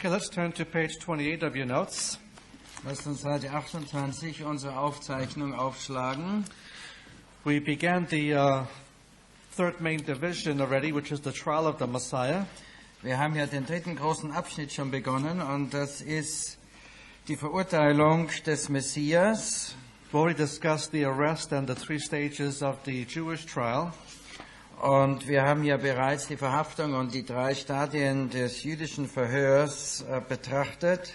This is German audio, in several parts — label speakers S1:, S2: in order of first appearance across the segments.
S1: Okay, let's turn to page 28 of your notes.
S2: Lasst uns Seite 28 unsere Aufzeichnung aufschlagen.
S1: We began the third main division already, which is the trial of the Messiah.
S2: Wir haben ja den dritten großen Abschnitt schon begonnen und das ist die Verurteilung des Messias.
S1: We already discussed the arrest and the three stages of the Jewish trial.
S2: Und wir haben ja bereits die Verhaftung und die 3 Stadien des jüdischen Verhörs betrachtet.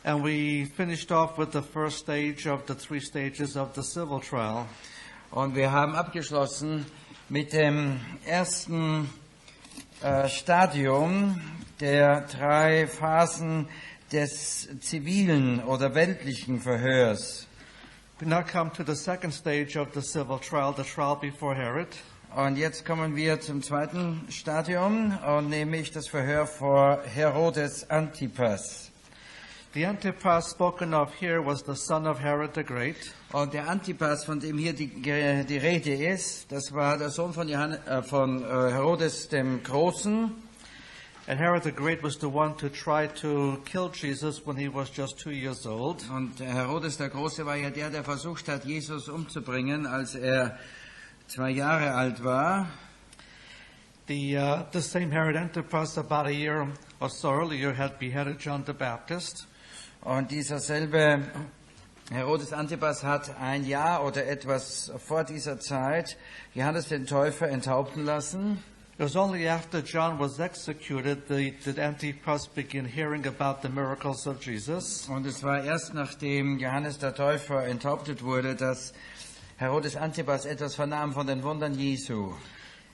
S1: And we finished off with the first stage of the 3 stages of the civil trial.
S2: Und wir haben abgeschlossen mit dem ersten Stadium der 3 Phasen des zivilen oder weltlichen Verhörs.
S1: We now come to the second stage of the civil trial, the trial before Herod.
S2: Und jetzt kommen wir zum zweiten Stadium, und nämlich das Verhör vor Herodes Antipas.
S1: The Antipas spoken of here was the son of Herod the Great.
S2: Und der Antipas, von dem hier die Rede ist, das war der Sohn von Herodes dem Großen.
S1: And Herod the Great was the one to try to kill Jesus when he was just 2 years old.
S2: Und Herodes der Große war ja der versucht hat, Jesus umzubringen, als er 2 Jahre alt war.
S1: The same Herod Antipas, about a year or so earlier, had beheaded John the Baptist.
S2: Und dieser selbe Herodes Antipas hat 1 Jahr oder etwas vor dieser Zeit Johannes den Täufer enthaupten lassen.
S1: It was only after John was executed that Antipas began hearing about the miracles of Jesus.
S2: Und es war erst nachdem Johannes der Täufer enthauptet wurde, dass Herodes Antipas etwas vernahm von den Wundern Jesu.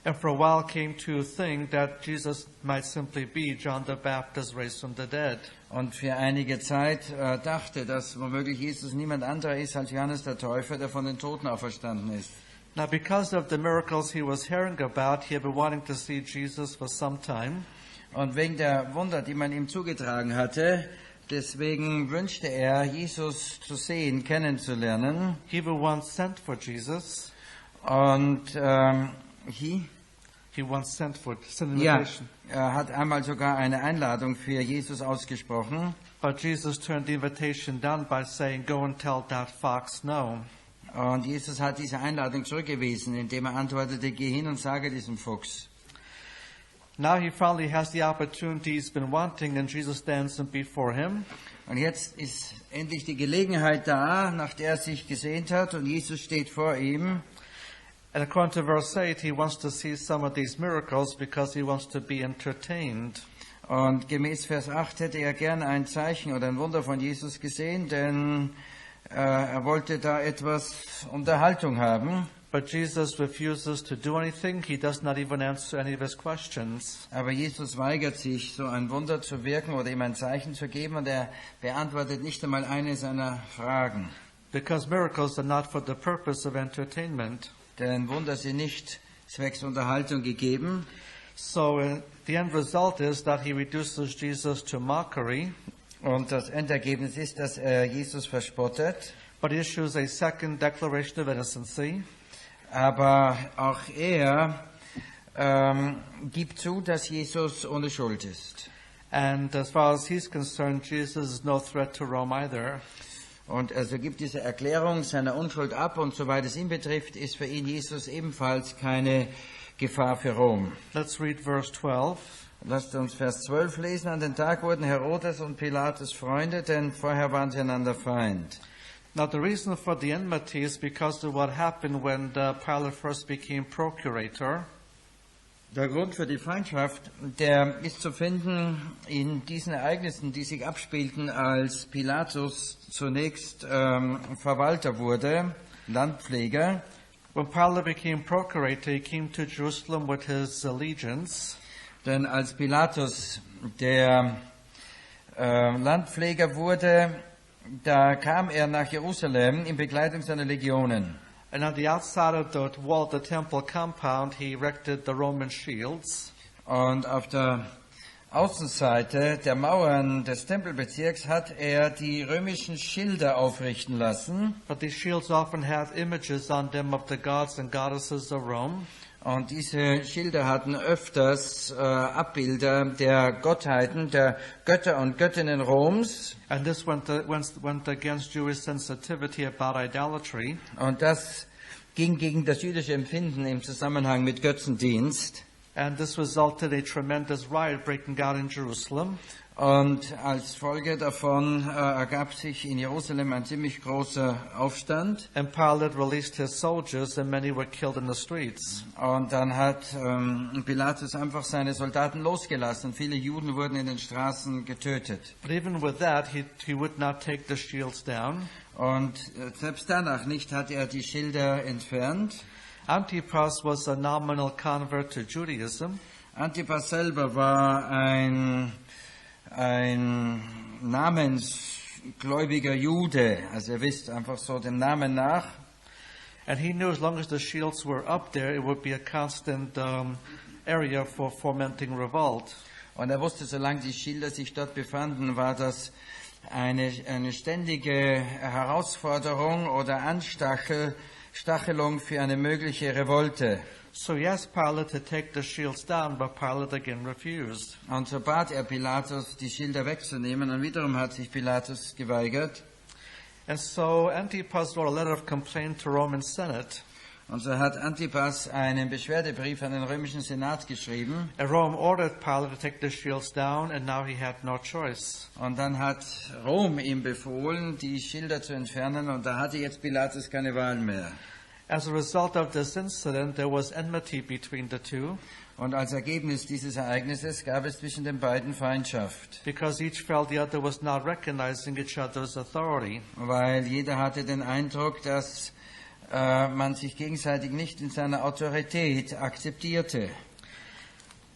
S1: And for a while came to think that Jesus might simply be John the Baptist raised from the dead.
S2: Und für einige Zeit dachte, dass womöglich Jesus niemand anderer ist als Johannes der Täufer, der von den Toten auferstanden ist.
S1: Now, because of the miracles he was hearing about, he had been wanting to see Jesus for some time.
S2: Und wegen der Wunder, die man ihm zugetragen hatte, deswegen wünschte er, Jesus zu sehen, kennenzulernen.
S1: He even once sent for Jesus.
S2: Und
S1: He once sent an invitation.
S2: Ja, er hat einmal sogar eine Einladung für Jesus ausgesprochen.
S1: But Jesus turned the invitation down by saying, "Go and tell that fox no."
S2: Und Jesus hat diese Einladung zurückgewiesen, indem er antwortete, geh hin und sage diesem Fuchs.
S1: Now he finally has the opportunity he's been wanting, and Jesus stands before him.
S2: Und jetzt ist endlich die Gelegenheit da, nach der er sich gesehnt hat, und Jesus steht vor ihm.
S1: And according to verse 8, he wants to see some of these miracles because he wants to be entertained.
S2: Und gemäß Vers 8 hätte er gern ein Zeichen oder ein Wunder von Jesus gesehen, denn er wollte da etwas Unterhaltung haben.
S1: But Jesus refuses to do anything. He does not even answer any of his questions.
S2: Aber Jesus weigert sich, so ein Wunder zu wirken oder ihm ein Zeichen zu geben, und er beantwortet nicht einmal eine seiner Fragen.
S1: Because miracles are not for the purpose of entertainment.
S2: Denn Wunder sind nicht zwecks Unterhaltung gegeben.
S1: So the end result is that he reduces Jesus to mockery.
S2: Und das Endergebnis ist, dass er Jesus verspottet.
S1: But he issues a second declaration of innocency.
S2: Aber auch er gibt zu, dass Jesus ohne Schuld ist.
S1: And as far as he's concerned, Jesus is no threat to Rome either.
S2: Und also gibt diese Erklärung seiner Unschuld ab, und soweit es ihn betrifft, ist für ihn Jesus ebenfalls keine Gefahr für Rom.
S1: Let's read verse 12.
S2: Lasst uns Vers 12 lesen. An den Tag wurden Herodes und Pilatus Freunde, denn vorher waren sie einander Feind.
S1: Now the reason for the enmity is because of what happened when Pilate first became procurator.
S2: Der Grund für die Feindschaft, der ist zu finden in diesen Ereignissen, die sich abspielten, als Pilatus zunächst Verwalter wurde, Landpfleger.
S1: When Pilate became procurator, he came to Jerusalem with his legions.
S2: Denn als Pilatus der Landpfleger wurde, da kam er nach Jerusalem in Begleitung seiner Legionen.
S1: And on the outside of the wall of the temple compound, he erected the Roman shields.
S2: Und auf der Außenseite der Mauern des Tempelbezirks hat er die römischen Schilder aufrichten lassen.
S1: But these shields often have images on them of the gods and goddesses of Rome.
S2: Und diese Schilder hatten öfters Abbilder der Gottheiten, der Götter und Göttinnen Roms.
S1: And this went against Jewish sensitivity about idolatry.
S2: Und das ging gegen das jüdische Empfinden im Zusammenhang mit Götzendienst.
S1: And this resulted in a tremendous riot breaking out in Jerusalem.
S2: Und als Folge davon ergab sich in Jerusalem ein ziemlich großer Aufstand.
S1: And Pilate released his soldiers and many were killed in the streets.
S2: Und dann hat Pilatus einfach seine Soldaten losgelassen. Viele Juden wurden in den Straßen getötet.
S1: But even with that, he would not take the shields down.
S2: Und selbst danach nicht hat er die Schilder entfernt.
S1: Antipas was a nominal convert to Judaism.
S2: Antipas selber war ein namensgläubiger Jude, also ihr wisst, einfach so dem Namen nach.
S1: And he knew as long as the shields were up there, it would be a constant area for fomenting revolt.
S2: Und er wusste, solange die Schilder sich dort befanden, war das eine ständige Herausforderung oder Anstachelung für eine mögliche Revolte.
S1: So he asked Pilate to take the shields down, but Pilate again refused.
S2: Und so bat er Pilatus, die Schilder wegzunehmen, und wiederum hat sich Pilatus geweigert.
S1: And so Antipas wrote a letter of complaint to Roman Senate.
S2: Und so hat Antipas einen Beschwerdebrief an den römischen Senat geschrieben.
S1: And Rome ordered Pilate to take the shields down, and now he had no choice.
S2: Und dann hat Rom ihm befohlen, die Schilder zu entfernen, und da hatte jetzt Pilatus keine Wahl mehr.
S1: As a result of this incident, there was enmity between the two.
S2: Und als Ergebnis dieses Ereignisses gab es zwischen den beiden Feindschaft.
S1: Because each felt the other was not recognizing each other's authority.
S2: Weil jeder hatte den Eindruck, dass man sich gegenseitig nicht in seiner Autorität akzeptierte.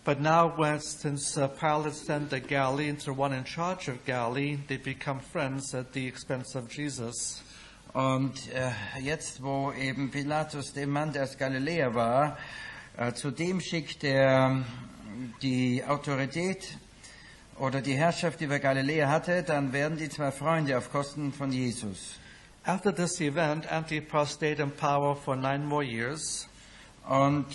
S1: But now, since Pilate sent the Galilean to one in charge of Galilee, they become friends at the expense of Jesus.
S2: Und jetzt, wo eben Pilatus den Mann, der aus Galiläa war, zu dem schickt, der die Autorität oder die Herrschaft über Galiläa hatte, dann werden die zwei Freunde auf Kosten von Jesus.
S1: After this event, Antipas stayed in power for 9 more years.
S2: Und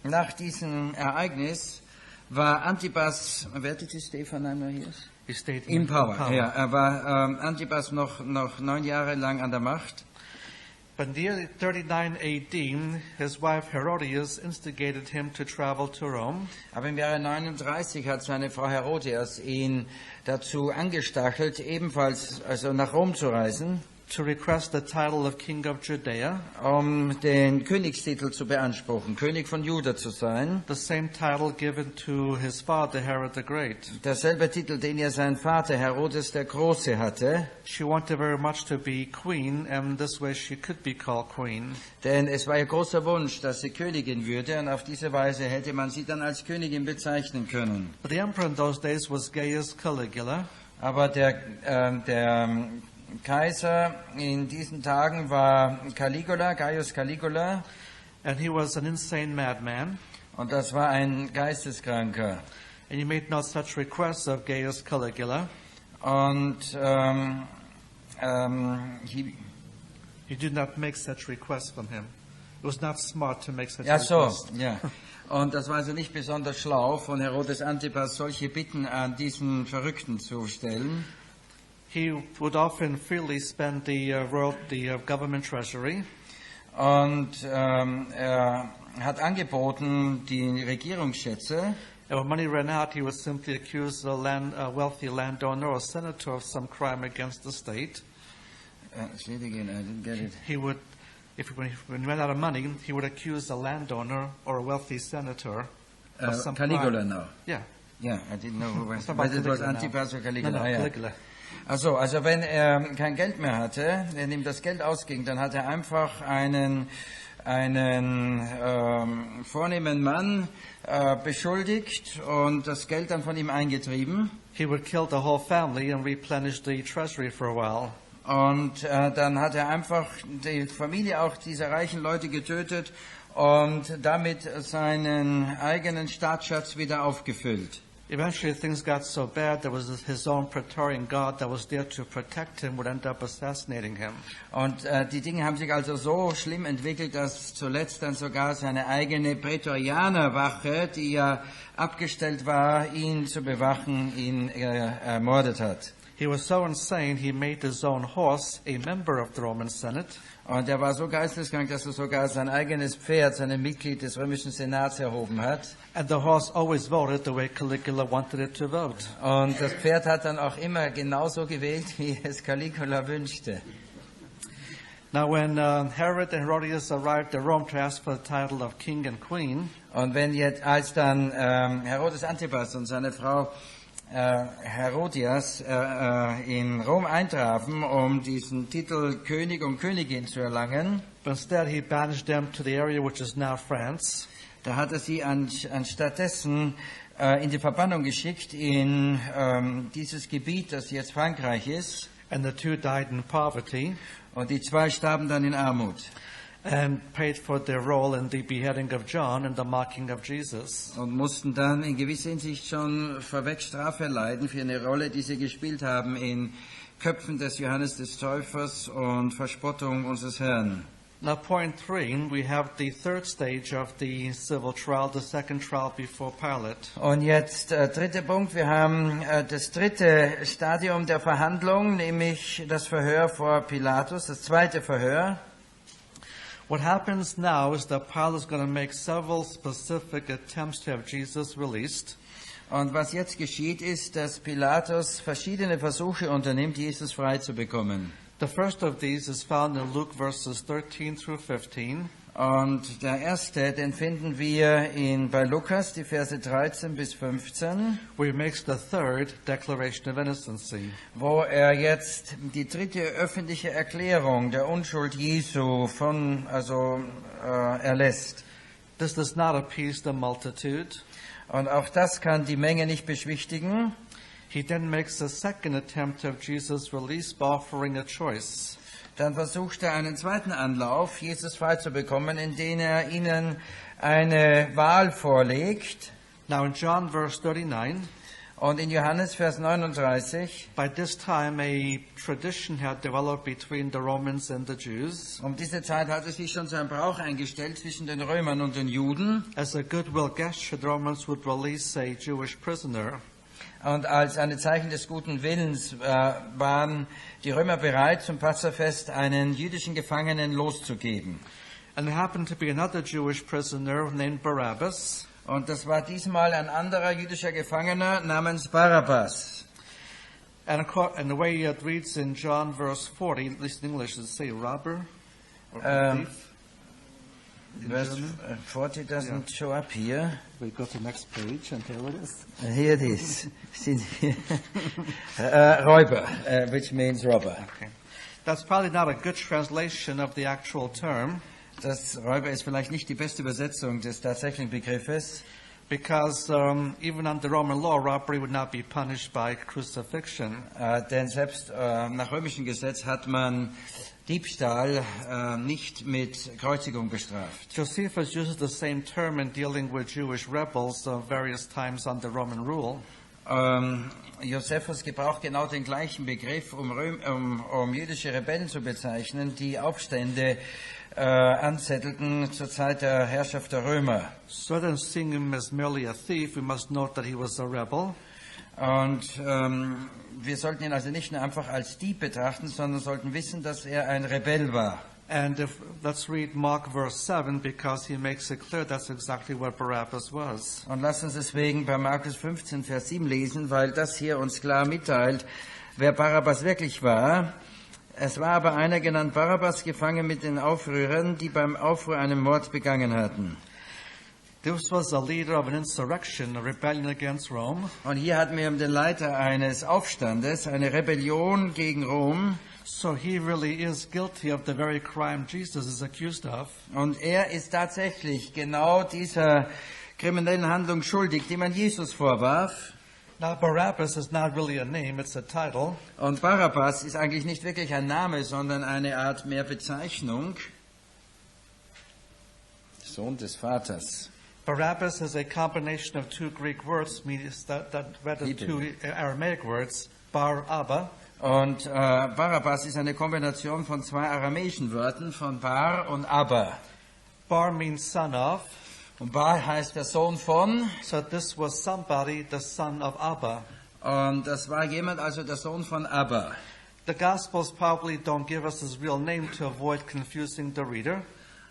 S2: nach diesem Ereignis war Antipas, wer hatte Stephan einmal hier?
S1: He stayed
S2: In power. Ja, er war Antipas noch 9 Jahre lang an der Macht.
S1: But in the year 39 AD, his wife Herodes instigated him to travel to Rome.
S2: Aber im Jahre 39 hat seine Frau Herodes ihn dazu angestachelt, ebenfalls also nach Rom zu reisen.
S1: To request the title of King of Judea.
S2: Den Königstitel zu beanspruchen, König von Juda zu sein.
S1: The same title given to his father, Herod the Great.
S2: Derselbe Titel, den ja sein Vater Herodes der Große hatte.
S1: She wanted very much to be queen, and this way she could be called queen.
S2: Denn es war ihr großer Wunsch, dass sie Königin würde, und auf diese Weise hätte man sie dann als Königin bezeichnen können.
S1: But the emperor in those days was 𝗭𝗲𝗃𝗃𝗃𝗃.
S2: Aber der Kaiser in diesen Tagen war Gaius Caligula.
S1: And he was an insane madman.
S2: Und das war ein Geisteskranker.
S1: And he made no such requests of 𝗭𝗃𝗃𝗃𝗃.
S2: Und
S1: He did not make such requests from him. It was not smart to make such
S2: ja, so,
S1: requests.
S2: ja. Und das war also nicht besonders schlau von Herodes Antipas, solche Bitten an diesen Verrückten zu stellen.
S1: He would often freely spend the government treasury.
S2: Und er hat angeboten die Regierungsschätze.
S1: And when money ran out, he would simply accuse a wealthy landowner or senator of some crime against the state.
S2: Say it again, I didn't get it.
S1: He would, when he ran out of money, he would accuse a landowner or a wealthy senator of some
S2: Caligula
S1: crime.
S2: now.
S1: Yeah.
S2: Yeah, I didn't know who was.
S1: About
S2: But it was
S1: Caligula
S2: Antipas or Caligula.
S1: No,
S2: ja.
S1: Caligula.
S2: Also wenn er kein Geld mehr hatte, wenn ihm das Geld ausging, dann hat er einfach einen vornehmen Mann beschuldigt und das Geld dann von ihm eingetrieben.
S1: He would kill the whole family and replenish the treasury for a while.
S2: Und dann hat er einfach die Familie auch dieser reichen Leute getötet und damit seinen eigenen Staatsschatz wieder aufgefüllt.
S1: Eventually things got so bad there was his own Praetorian Guard that was there to protect him would end up assassinating him.
S2: Und die Dinge haben sich also so schlimm entwickelt, dass zuletzt dann sogar seine eigene Prätorianerwache, die ja abgestellt war, ihn zu bewachen, ihn ermordet hat.
S1: He was so insane he made his own horse a member of the Roman Senate.
S2: Und er war so geisteskrank, dass er sogar sein eigenes Pferd, sein Mitglied des römischen Senats erhoben hat.
S1: And the horse always voted the way Caligula wanted it to vote.
S2: Und das Pferd hat dann auch immer genauso gewählt, wie es Caligula wünschte.
S1: Now when Herod and Herodes arrived at Rome to ask for the title of king and queen,
S2: und als dann Herodes Antipas und seine Frau Herodias in Rom eintrafen, um diesen Titel König und Königin zu erlangen,
S1: but instead he banished them to the area which is now France.
S2: Da hat er sie anstattdessen in die Verbannung geschickt in dieses Gebiet, das jetzt Frankreich ist.
S1: And the two died in poverty.
S2: Und die zwei starben dann in Armut.
S1: And paid for their role in the beheading of John and the mocking of Jesus.
S2: Und mussten dann in gewisser Hinsicht schon vorweg Strafe erleiden für eine Rolle, die sie gespielt haben in Köpfen des Johannes des Täufers und Verspottung unseres Herrn.
S1: Now point 3, we have the third stage of the civil trial, the second trial before Pilate.
S2: Und jetzt dritter Punkt, wir haben das dritte Stadium der Verhandlung, nämlich das Verhör vor Pilatus, das zweite Verhör.
S1: What happens now is that Pilate is going to make several specific attempts to have Jesus released.
S2: Und was jetzt geschieht, ist, dass Pilatus verschiedene Versuche unternimmt, Jesus frei zu bekommen.
S1: The first of these is found in Luke verses 13 through 15.
S2: Und der erste, den finden wir bei Lukas, die Verse 13 bis 15.
S1: Where he makes the third declaration of innocency.
S2: Wo er jetzt die dritte öffentliche Erklärung der Unschuld Jesu erlässt.
S1: This does not appease the multitude.
S2: Und auch das kann die Menge nicht beschwichtigen.
S1: He then makes a second attempt of Jesus' release by offering a choice.
S2: Dann versucht er einen zweiten Anlauf, Jesus frei zu bekommen, indem er ihnen eine Wahl vorlegt.
S1: Now in John verse 39,
S2: und in Johannes Vers 39,
S1: by this time a tradition had developed between the Romans and the Jews.
S2: Um diese Zeit hatte sich schon so ein Brauch eingestellt zwischen den Römern und den Juden.
S1: As a goodwill gesture, the Romans would release a Jewish prisoner.
S2: Und als ein Zeichen des guten Willens waren die Römer bereit, zum Passafest einen jüdischen Gefangenen loszugeben.
S1: And there happened to be another Jewish prisoner named Barabbas.
S2: Und das war diesmal ein anderer jüdischer Gefangener namens Barabbas.
S1: And the way it reads in John verse 40, at least in English, does it say robber? Or thief?
S2: Verse 40 doesn't show up here.
S1: We go to the next page, and here it is.
S2: Here it is. Räuber, which means robber.
S1: Okay. That's probably not a good translation of the actual term.
S2: Das Räuber ist vielleicht nicht die beste Übersetzung des tatsächlichen Begriffes.
S1: Because even under Roman law, robbery would not be punished by crucifixion.
S2: Denn selbst nach römischem Gesetz hat man Diebstahl nicht mit Kreuzigung bestraft.
S1: Josephus uses the same term in dealing with Jewish rebels various times under Roman rule.
S2: Josephus gebraucht genau den gleichen Begriff, um jüdische Rebellen zu bezeichnen, die Aufstände anzettelten zur Zeit der Herrschaft der Römer.
S1: So rather than seeing him as merely a thief, we must note that he was a rebel.
S2: Und wir sollten ihn also nicht nur einfach als Dieb betrachten, sondern sollten wissen, dass er ein Rebell war.
S1: And let's read Mark verse 7, because he makes it clear that's exactly what Barabbas was.
S2: Und lass uns deswegen bei Markus 15, Vers 7 lesen, weil das hier uns klar mitteilt, wer Barabbas wirklich war. Es war aber einer genannt Barabbas, gefangen mit den Aufrührern, die beim Aufruhr einen Mord begangen hatten.
S1: This was a leader of an insurrection, a rebellion against Rome.
S2: Und hier hatten wir den Leiter eines Aufstandes, eine Rebellion gegen Rom.
S1: So he really is guilty of the very crime Jesus is accused of.
S2: Und er ist tatsächlich genau dieser kriminellen Handlung schuldig, die man Jesus vorwarf.
S1: Now Barabbas is not really a name, it's a title.
S2: Und Barabbas ist eigentlich nicht wirklich ein Name, sondern eine Art mehr Bezeichnung. Sohn des Vaters.
S1: Barabbas is a combination of two Greek words, means that rather two Aramaic words, bar Abba.
S2: Und Barabbas ist eine Kombination von zwei aramäischen Wörtern, von Bar und Abba.
S1: Bar means son of.
S2: Und Bar heißt der Sohn von.
S1: So this was somebody, the son of Abba.
S2: Und das war jemand, also der Sohn von Abba.
S1: The Gospels probably don't give us his real name to avoid confusing the reader.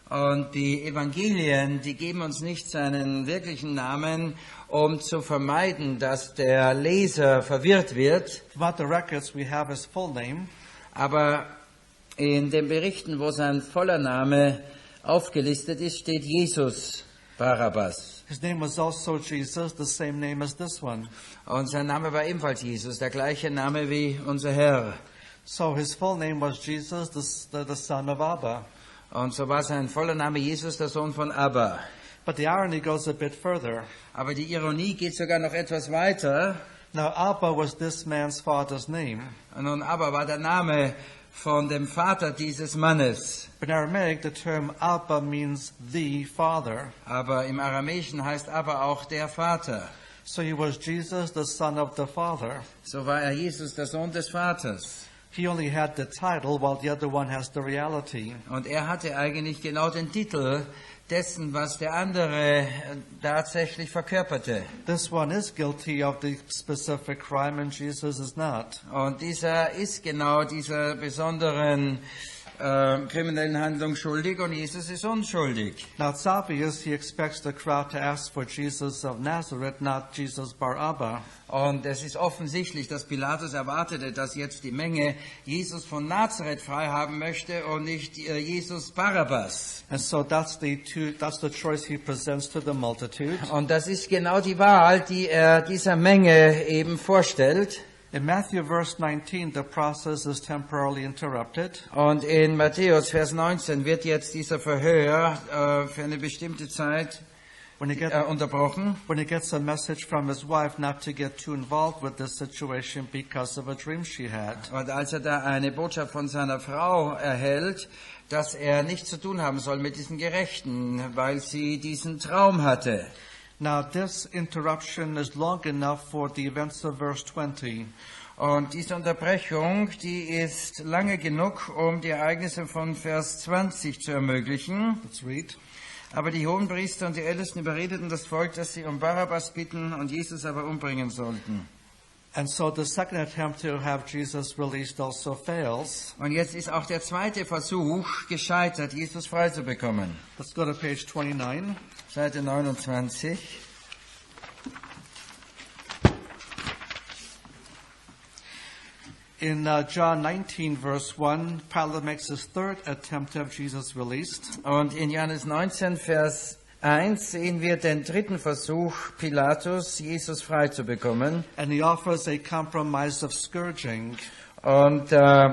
S2: Und die Evangelien, die geben uns nicht seinen wirklichen Namen, um zu vermeiden, dass der Leser verwirrt wird.
S1: Throughout the records we have his full name.
S2: Aber in den Berichten, wo sein voller Name aufgelistet ist, steht Jesus Barabbas.
S1: His name was also Jesus, the same name as this one.
S2: Und sein Name war ebenfalls Jesus, der gleiche Name wie unser Herr.
S1: So his full name was Jesus, the son of Abba.
S2: Und so war sein voller Name Jesus, der Sohn von Abba.
S1: But the irony goes a bit further.
S2: Aber die Ironie geht sogar noch etwas weiter.
S1: Now Abba was this man's father's name.
S2: Und nun Abba war der Name von dem Vater dieses Mannes.
S1: In Aramaic, the term Abba means the father.
S2: Aber im Aramäischen heißt Abba auch der Vater.
S1: So he was Jesus, the son of the father.
S2: So war er Jesus, der Sohn des Vaters.
S1: He only had the title, while the other one has the reality.
S2: Und er hatte eigentlich genau den Titel dessen, was der andere tatsächlich verkörperte.
S1: This one is guilty of the specific crime, and Jesus is not.
S2: Und dieser ist genau dieser besonderen kriminellen Handlung schuldig und Jesus ist unschuldig.
S1: Now it's obvious he expects the crowd to ask for Jesus of Nazareth, not Jesus bar Abba.
S2: Und es ist offensichtlich, dass Pilatus erwartete, dass jetzt die Menge Jesus von Nazareth frei haben möchte und nicht Jesus Barabbas.
S1: And so that's the choice he presents to the multitude.
S2: Und das ist genau die Wahl, die er dieser Menge eben vorstellt.
S1: In Matthew verse 19, the process is temporarily interrupted.
S2: Und in Matthäus Vers 19 wird jetzt dieser Verhör für eine bestimmte Zeit unterbrochen.
S1: When he gets a message from his wife not to get too involved with this situation because of a dream she had.
S2: Und als er da eine Botschaft von seiner Frau erhält, dass er nichts zu tun haben soll mit diesen Gerechten, weil sie diesen Traum hatte.
S1: Now this interruption is long enough for the events of verse 20.
S2: Und diese Unterbrechung, die ist lange genug, um die Ereignisse von Vers 20 zu ermöglichen.
S1: Let's read.
S2: Aber die Hohenpriester und die Ältesten überredeten das Volk, dass sie um Barabbas bitten und Jesus aber umbringen sollten.
S1: And so the second attempt to have Jesus released also fails.
S2: Und jetzt ist auch der zweite Versuch gescheitert, Jesus freizubekommen.
S1: Let's go to page 29.
S2: Seite 29.
S1: In John 19, verse 1, Pilate makes his third attempt to have Jesus released.
S2: Und in Johannes 19, Vers 1 sehen wir den dritten Versuch Pilatus, Jesus freizubekommen.
S1: And he offers a compromise of scourging.
S2: Und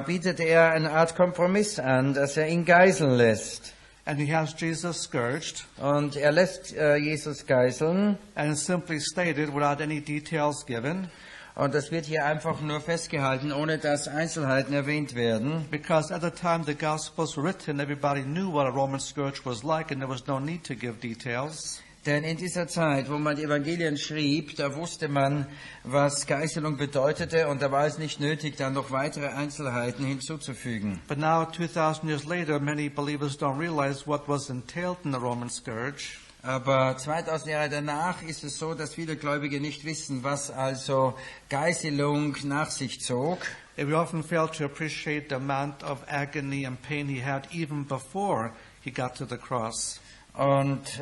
S2: bietet er eine Art Kompromiss an, dass er ihn geißeln lässt.
S1: And he has Jesus scourged.
S2: Und er lässt Jesus geißeln.
S1: And it's simply stated without any details given.
S2: Und das wird hier einfach nur festgehalten, ohne dass Einzelheiten erwähnt werden.
S1: Because at the time the Gospels were written, everybody knew what a Roman scourge was like, and there was no need to give details.
S2: Denn in dieser Zeit, wo man die Evangelien schrieb, da wusste man, was Geißelung bedeutete, und da war es nicht nötig, dann noch weitere Einzelheiten hinzuzufügen.
S1: But now, 2,000 years later, many believers don't realize what was entailed in the Roman scourge.
S2: Aber 2000 Jahre danach ist es so, dass viele Gläubige nicht wissen, was also Geißelung nach sich zog.
S1: We often fail to appreciate the amount of agony and pain he had even before he got to the cross.
S2: Und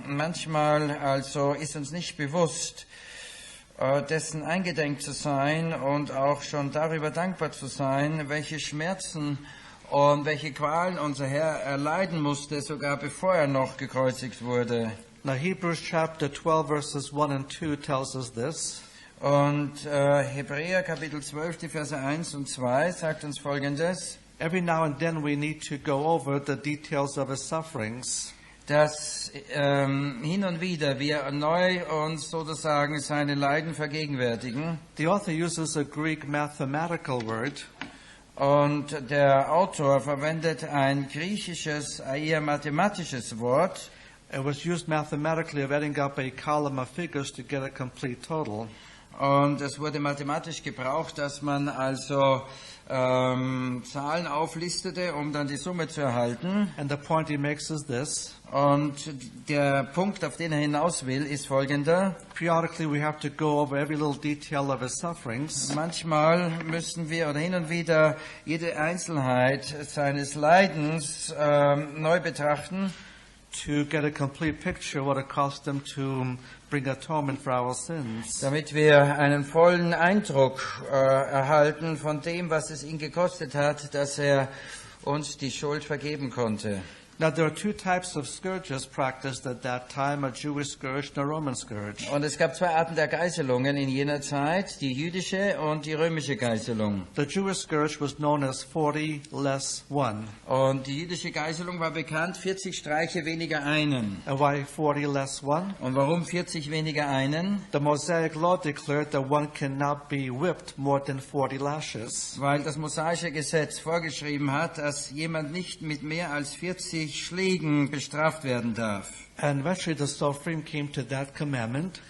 S2: manchmal also ist uns nicht bewusst, dessen eingedenk zu sein und auch schon darüber dankbar zu sein, welche Schmerzen und welche Qualen unser Herr erleiden musste, sogar bevor er noch gekreuzigt wurde.
S1: Now Hebrews chapter 12 verses 1 and 2 tells us this.
S2: Und Hebräer Kapitel 12, die Verse 1 und 2 sagt uns Folgendes.
S1: Every now and then we need to go over the details of his sufferings.
S2: Dass hin und wieder wir neu uns sozusagen seine Leiden vergegenwärtigen.
S1: The author uses a Greek mathematical word.
S2: Und der Autor verwendet ein griechisches, eher mathematisches Wort.
S1: It was used mathematically of adding up a column of figures to get a complete total.
S2: Und es wurde mathematisch gebraucht, dass man also Zahlen auflistete, um dann die Summe zu erhalten.
S1: And the point he makes is this.
S2: Und der Punkt, auf den er hinaus will, ist folgender.
S1: Periodically we have to go over every little detail of his sufferings.
S2: Manchmal müssen wir oder hin und wieder jede Einzelheit seines Leidens neu betrachten,
S1: to get a complete picture of what it cost him to bring atonement for our sins.
S2: damit wir einen vollen Eindruck erhalten von dem, was es ihn gekostet hat, dass er uns die Schuld vergeben konnte.
S1: Now there are two types of scourges practiced at that time, a Jewish scourge and a Roman scourge.
S2: Und es gab zwei Arten der Geißelungen in jener Zeit, die jüdische und die römische Geißelung.
S1: The Jewish scourge was known as 40 less 1.
S2: Und die jüdische Geißelung war bekannt, 40 Streiche weniger einen.
S1: And why 40 less 1?
S2: Und warum 40 weniger einen?
S1: The Mosaic law declared that one cannot be whipped more than 40 lashes.
S2: Weil das mosaische Gesetz vorgeschrieben hat, dass jemand nicht mit mehr als 40 Schlägen bestraft werden darf.
S1: And eventually the Sophrim came to that commandment.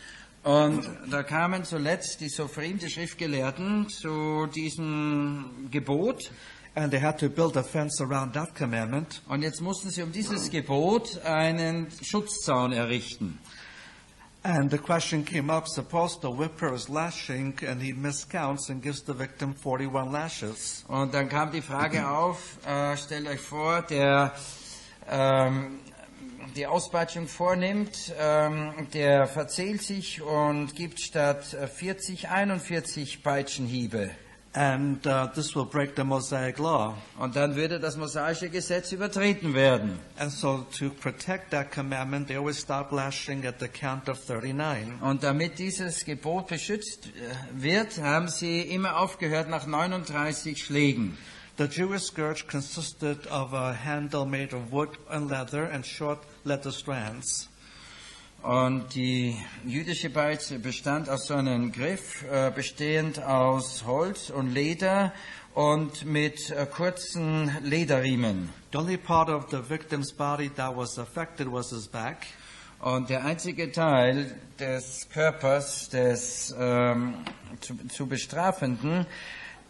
S2: Und da kamen zuletzt die Sophrim, die Schriftgelehrten, zu diesem Gebot.
S1: And they had to build a fence around that commandment.
S2: Und jetzt mussten sie um dieses Gebot einen Schutzzaun errichten.
S1: And the question came up, suppose the whipper is lashing and he miscounts and gives the victim 41 lashes.
S2: Und dann kam die Frage auf, stellt euch vor, der die Auspeitschung vornimmt, der verzählt sich und gibt statt 40 41 Peitschenhiebe.
S1: And this will break the Mosaic law.
S2: Und dann würde das mosaische Gesetz übertreten werden.
S1: And so to protect that commandment, they always stop lashing at the count of 39.
S2: Und damit dieses Gebot beschützt wird, haben sie immer aufgehört nach 39 Schlägen.
S1: The Jewish scourge consisted of a handle made of wood and leather and short leather strands.
S2: Und die jüdische Beize bestand aus so einem Griff, bestehend aus Holz und Leder und mit kurzen Lederriemen.
S1: The only part of the victim's body that was affected was his back.
S2: Und der einzige Teil des Körpers des zu Bestrafenden,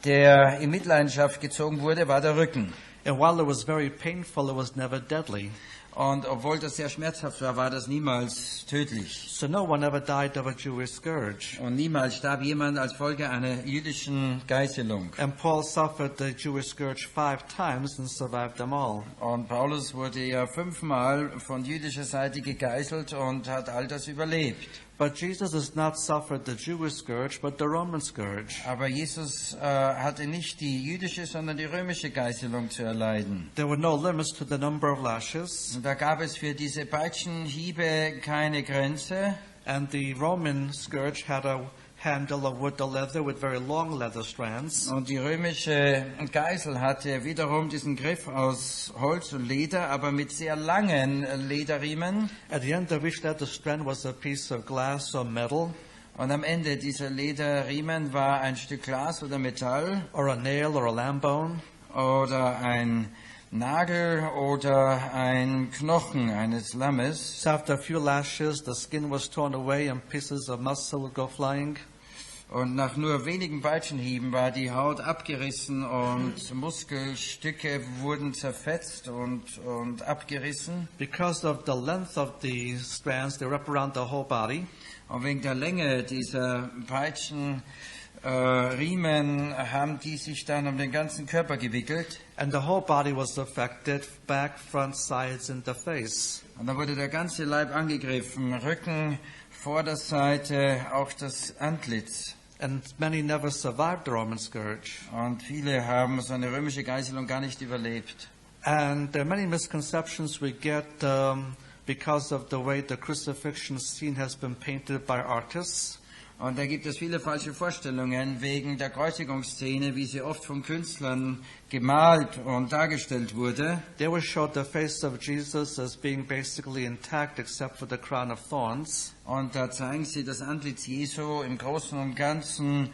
S2: der in Mitleidenschaft gezogen wurde, war der Rücken.
S1: And while it was very painful, it was never deadly.
S2: Und obwohl das sehr schmerzhaft war, war das niemals tödlich.
S1: So no one ever died of a Jewish scourge.
S2: Und niemals starb jemand als Folge einer jüdischen Geißelung.
S1: And Paul suffered the Jewish scourge 5 times and survived them all.
S2: Und Paulus wurde ja 5-mal von jüdischer Seite gegeißelt und hat all das überlebt.
S1: But Jesus has not suffered the Jewish scourge, but the Roman scourge.
S2: Aber Jesus hatte nicht die jüdische, sondern die römische Geißelung zu erleiden.
S1: There were no limits to the number of lashes.
S2: Und da gab es für diese Peitschenhiebe keine Grenze.
S1: And the Roman scourge had a handle of wood or leather with very long leather strands.
S2: Und die römische Geißel hatte wiederum diesen Griff aus Holz und Leder, aber mit sehr langen Lederriemen.
S1: At the end of each leather strand was a piece of glass or metal.
S2: Und am Ende dieser Lederriemen war ein Stück Glas oder Metall.
S1: Or a nail or a lamb bone.
S2: Oder ein Nagel oder ein Knochen eines Lammes.
S1: So after a few lashes, the skin was torn away and pieces of muscle would go flying.
S2: Und nach nur wenigen Peitschenhieben war die Haut abgerissen und Muskelstücke wurden zerfetzt und abgerissen.
S1: Because of the length of the strands, they wrap around the whole body.
S2: Und wegen der Länge dieser Peitschenriemen haben die sich dann um den ganzen Körper gewickelt.
S1: And the whole body was affected, back, front, sides, and the face.
S2: Und dann wurde der ganze Leib angegriffen, Rücken, Vorderseite, auch das Antlitz.
S1: And many never survived the Roman scourge.
S2: Und viele haben so eine römische Geißelung gar nicht überlebt.
S1: And there are many misconceptions we get because of the way the crucifixion scene has been painted by artists.
S2: Und da gibt es viele falsche Vorstellungen wegen der Kreuzigungsszene, wie sie oft von Künstlern gemalt und dargestellt wurde.
S1: They will show the face of Jesus as being basically intact except for the crown of thorns.
S2: Und da zeigen sie das Antlitz Jesu im Großen und Ganzen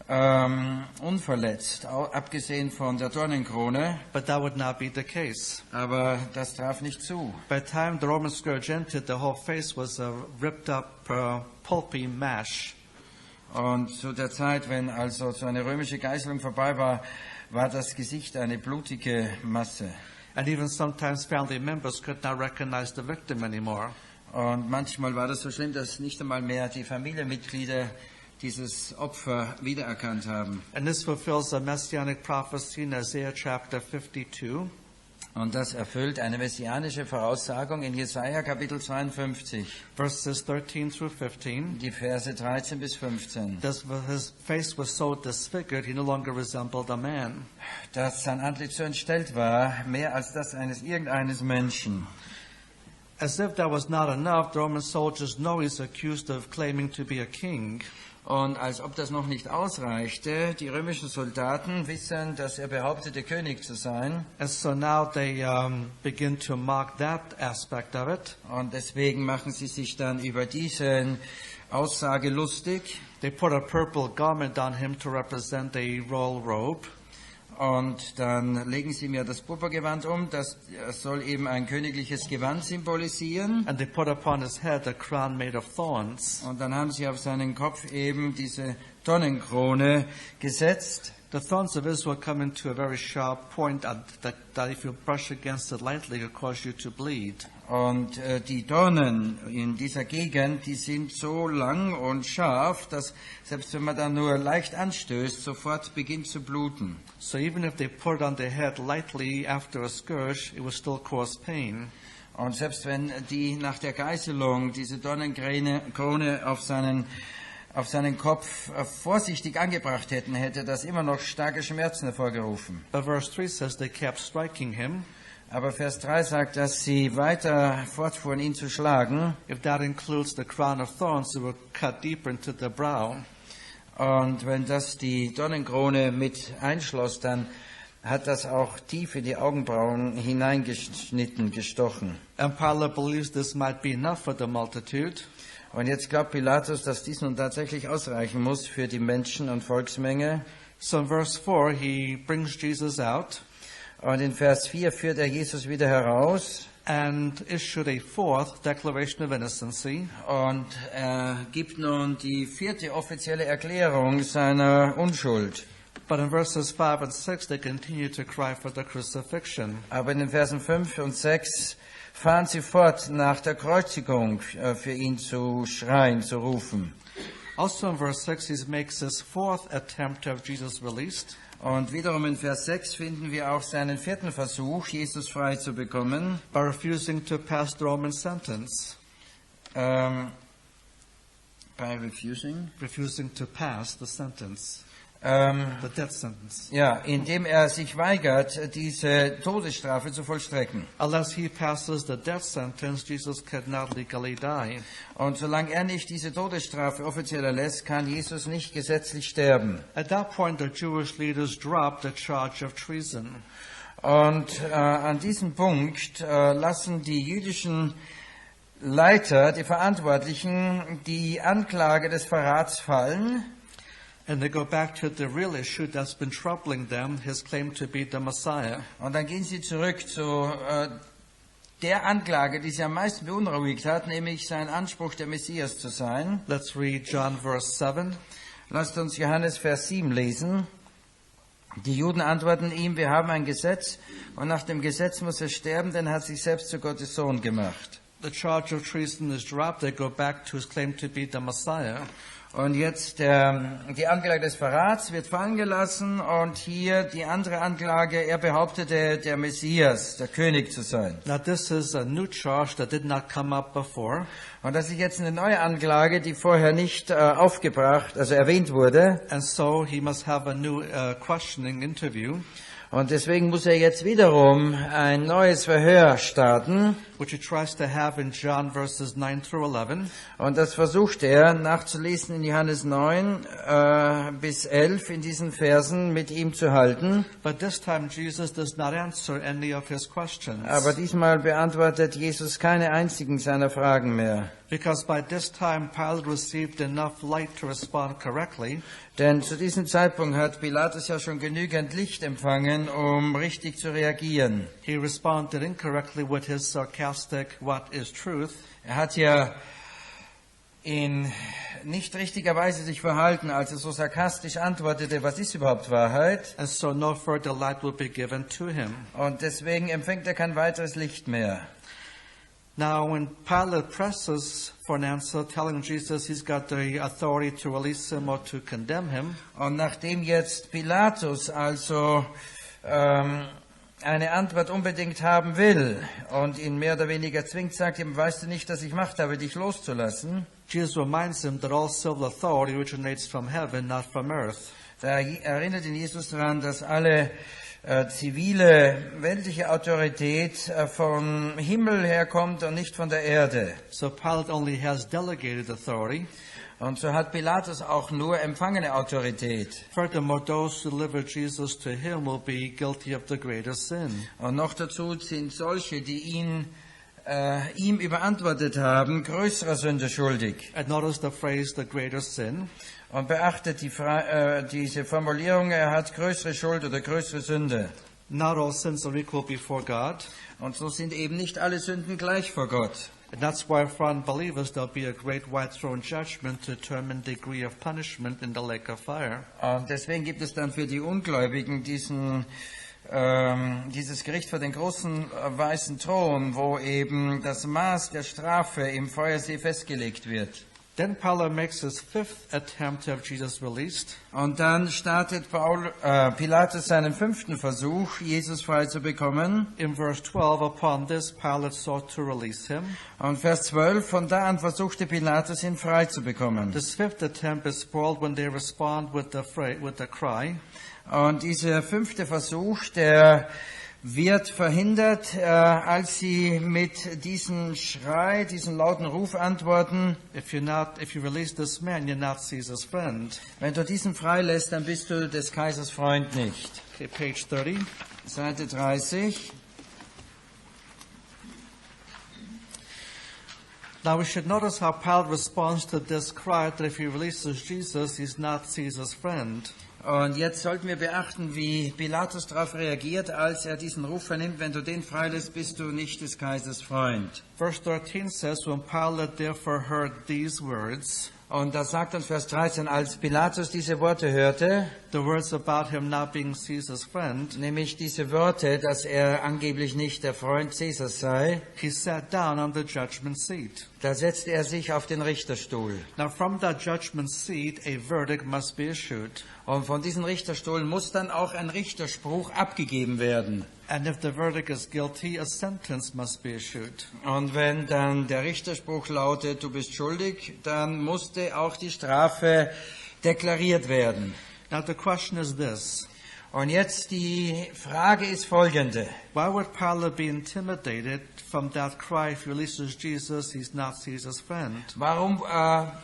S2: unverletzt, abgesehen von der Dornenkrone.
S1: But that would not be the case.
S2: Aber das traf nicht zu.
S1: By the time the Roman scourge ended, the whole face was a ripped up, pulpy mash.
S2: Und zu der Zeit, wenn also so eine römische Geißelung vorbei war, war das Gesicht eine blutige Masse.
S1: And even sometimes family members could not recognize the victim anymore.
S2: Und manchmal war das so schlimm, dass nicht einmal mehr die Familienmitglieder dieses Opfer wiedererkannt haben.
S1: And this fulfills a messianic prophecy in Isaiah chapter 52.
S2: Und das erfüllt eine messianische Voraussagung in Jesaja Kapitel 52.
S1: Verses 13 through 15.
S2: Die Verse 13 bis 15.
S1: His face was so disfigured, he no longer resembled a man.
S2: Dass sein Antlitz so entstellt war, mehr als das eines irgendeines Menschen.
S1: As if that was not enough, the Roman soldiers know he's accused of claiming to be a king.
S2: Und als ob das noch nicht ausreichte, die römischen Soldaten wissen, dass er behauptete, König zu sein.
S1: And so now they begin to mock that aspect of it.
S2: Und deswegen machen sie sich dann über diese Aussage lustig.
S1: They put a purple garment on him to represent a royal robe.
S2: Und dann legen sie mir das Purpurgewand um, das soll eben ein königliches Gewand symbolisieren.
S1: And they put upon his head a crown made of thorns.
S2: Und dann haben sie auf seinen Kopf eben diese Dornenkrone gesetzt.
S1: The thorns of Israel come into a very sharp point that if you brush against it lightly, it cause you to bleed.
S2: Und die Dornen in dieser Gegend, die sind so lang und scharf, dass selbst wenn man da nur leicht anstößt, sofort beginnt zu bluten.
S1: So even if they put it on their head lightly after a scourge, it will still cause pain.
S2: Und selbst wenn die nach der Geißelung diese Dornenkrone auf seinen Kopf vorsichtig angebracht hätten, hätte das immer noch starke Schmerzen hervorgerufen.
S1: But verse 3 says they kept striking him.
S2: Aber Vers 3 sagt, dass sie weiter fortfuhren, ihn zu schlagen.
S1: If that includes the crown of thorns, it will cut deeper into the brow.
S2: Und wenn das die Dornenkrone mit einschloss, dann hat das auch tief in die Augenbrauen hineingeschnitten, gestochen.
S1: And Pilate believes this might be enough for the multitude.
S2: Und jetzt glaubt Pilatus, dass dies nun tatsächlich ausreichen muss für die Menschen- und Volksmenge.
S1: So in verse 4, he brings Jesus out.
S2: Und in Vers 4 führt er Jesus wieder heraus.
S1: And issued a fourth declaration of innocency.
S2: Und er gibt nun die vierte offizielle Erklärung seiner Unschuld.
S1: But in verses 5 and 6, they continue to cry for the crucifixion.
S2: Aber in den Versen 5 und 6 fahren sie fort, nach der Kreuzigung für ihn zu schreien, zu rufen.
S1: Also in verse 6, he makes his fourth attempt to have Jesus released.
S2: Und wiederum in Vers 6 finden wir auch seinen vierten Versuch, Jesus frei zu bekommen.
S1: By refusing to pass the Roman sentence.
S2: By refusing?
S1: Refusing to pass the sentence. The death sentence.
S2: Ja, indem er sich weigert, diese Todesstrafe zu vollstrecken.
S1: Unless he passes the death sentence, Jesus could not legally die.
S2: Und solange er nicht diese Todesstrafe offiziell erlässt, kann Jesus nicht gesetzlich sterben.
S1: At that point, the Jewish leaders dropped the charge of treason.
S2: Und an diesem Punkt lassen die jüdischen Leiter, die Verantwortlichen, die Anklage des Verrats fallen.
S1: And they go back to the real issue that's been troubling them, his claim to be the Messiah.
S2: Und dann gehen sie zurück zu der Anklage, die sie am meisten beunruhigt hat, nämlich sein Anspruch, der Messias zu sein.
S1: Let's read John verse 7.
S2: Lasst uns Johannes Vers 7 lesen. Die Juden antworten ihm, wir haben ein Gesetz und nach dem Gesetz muss er sterben, denn er hat sich selbst zu Gottes Sohn gemacht.
S1: The charge of treason is dropped. They go back to his claim to be the Messiah.
S2: Und jetzt die Anklage des Verrats wird fallen gelassen und hier die andere Anklage, er behauptete, der Messias, der König zu sein.
S1: Now this is a new charge that did not come up before.
S2: Und das ist jetzt eine neue Anklage, die vorher nicht erwähnt wurde.
S1: And so he must have a new questioning interview.
S2: Und deswegen muss er jetzt wiederum ein neues Verhör starten.
S1: which he tries to have in John verses 9 through 11.
S2: Und das versucht er nachzulesen in Johannes 9 bis 11 in diesen Versen mit ihm zu halten.
S1: But this time Jesus does not answer any of his questions.
S2: Aber diesmal beantwortet Jesus keine einzigen seiner Fragen mehr.
S1: Because by this time Pilate received enough light to respond correctly.
S2: Denn zu diesem Zeitpunkt hat Pilatus ja schon genügend Licht empfangen, um richtig zu reagieren.
S1: He responded incorrectly with his sarcastic, "What is truth?"
S2: Er hat ja in nicht richtiger Weise sich verhalten, als er so sarkastisch antwortete, was ist überhaupt Wahrheit?
S1: And so no further light will be given to him.
S2: Und deswegen empfängt er kein weiteres Licht mehr.
S1: Now, when Pilate presses for an answer, telling Jesus he's got the authority to release him or to condemn him,
S2: Und nachdem jetzt Pilatus also eine Antwort unbedingt haben will und ihn mehr oder weniger zwingt, sagt ihm, weißt du nicht, dass ich Macht habe, dich loszulassen?
S1: Jesus reminds him that all civil authority originates from heaven, not from earth.
S2: Da erinnert ihn Jesus daran, dass alle zivile, weltliche Autorität vom Himmel herkommt und nicht von der Erde.
S1: So Pilate only has delegated authority.
S2: Und so hat Pilatus auch nur empfangene Autorität.
S1: Furthermore, those who deliver Jesus to him will be guilty of the greater sin.
S2: Und noch dazu sind solche, die ihm überantwortet haben, größerer Sünde schuldig.
S1: And notice the phrase, the greater sin.
S2: Und beachtet diese Formulierung, er hat größere Schuld oder größere Sünde.
S1: Not all sins are equal before God.
S2: Und so sind eben nicht alle Sünden gleich vor Gott.
S1: And that's why for unbelievers there'll be a great white throne judgment to determine the degree of punishment in the lake of fire.
S2: Und deswegen gibt es dann für die Ungläubigen dieses Gericht vor den großen weißen Thron, wo eben das Maß der Strafe im Feuersee festgelegt wird.
S1: Then Pilate makes his fifth attempt to have Jesus released.
S2: Und dann startet Pilatus seinen 5. Versuch, Jesus frei zu bekommen.
S1: In verse 12, upon this Pilate sought to release him.
S2: Und Vers 12, von da an versuchte Pilatus, ihn frei zu bekommen.
S1: This fifth attempt is spoiled when they respond with the cry.
S2: Und dieser 5. Versuch, der wird verhindert, als sie mit diesem Schrei, diesem lauten Ruf antworten.
S1: If you release this man, you're not Caesar's friend.
S2: Wenn du diesen freilässt, dann bist du des Kaisers Freund nicht.
S1: Okay, page 30.
S2: Seite 30.
S1: Now we should notice how Pilate responds to this cry that if he releases Jesus, he's not Caesar's friend.
S2: Und jetzt sollten wir beachten, wie Pilatus darauf reagiert, als er diesen Ruf vernimmt, wenn du den freilässt, bist du nicht des Kaisers Freund.
S1: Verse 13 says, when Pilate therefore heard these words,
S2: und da sagt uns Vers 13, als Pilatus diese Worte hörte,
S1: the words about him not being Caesar's friend,
S2: nämlich diese Worte, dass er angeblich nicht der Freund Caesars sei,
S1: he sat down on the judgment seat.
S2: Da setzte er sich auf den Richterstuhl.
S1: Now from that judgment seat, a verdict must be issued.
S2: Und von diesem Richterstuhl muss dann auch ein Richterspruch abgegeben werden.
S1: And if the verdict is guilty, a sentence must be issued.
S2: Und wenn dann der Richterspruch lautet, du bist schuldig, dann musste auch die Strafe deklariert werden.
S1: Now the question is this.
S2: Und jetzt die Frage ist folgende.
S1: Why would Pilate be intimidated from that cry, if he releases Jesus, he's not Caesar's friend?
S2: Warum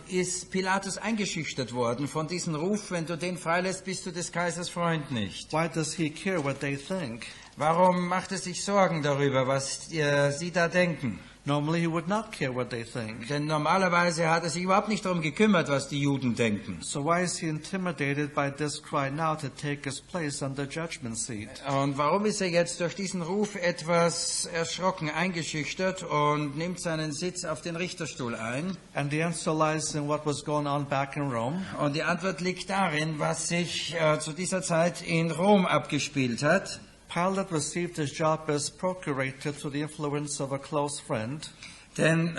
S2: ist Pilatus eingeschüchtert worden von diesem Ruf, wenn du den freilässt, bist du des Kaisers Freund nicht?
S1: Why does he care what they think?
S2: Warum macht er sich Sorgen darüber, was sie da denken?
S1: Normally he would not care what they think.
S2: Denn normalerweise hat er sich überhaupt nicht darum gekümmert, was die Juden denken.
S1: So why is he intimidated by this cry now to take his place on the judgment seat?
S2: Und warum ist er jetzt durch diesen Ruf etwas erschrocken, eingeschüchtert und nimmt seinen Sitz auf den Richterstuhl ein?
S1: And the answer lies in what was going on back in Rome.
S2: Und die Antwort liegt darin, was sich zu dieser Zeit in Rom abgespielt hat.
S1: Pilate received his job as procurator through the influence of a close friend.
S2: Denn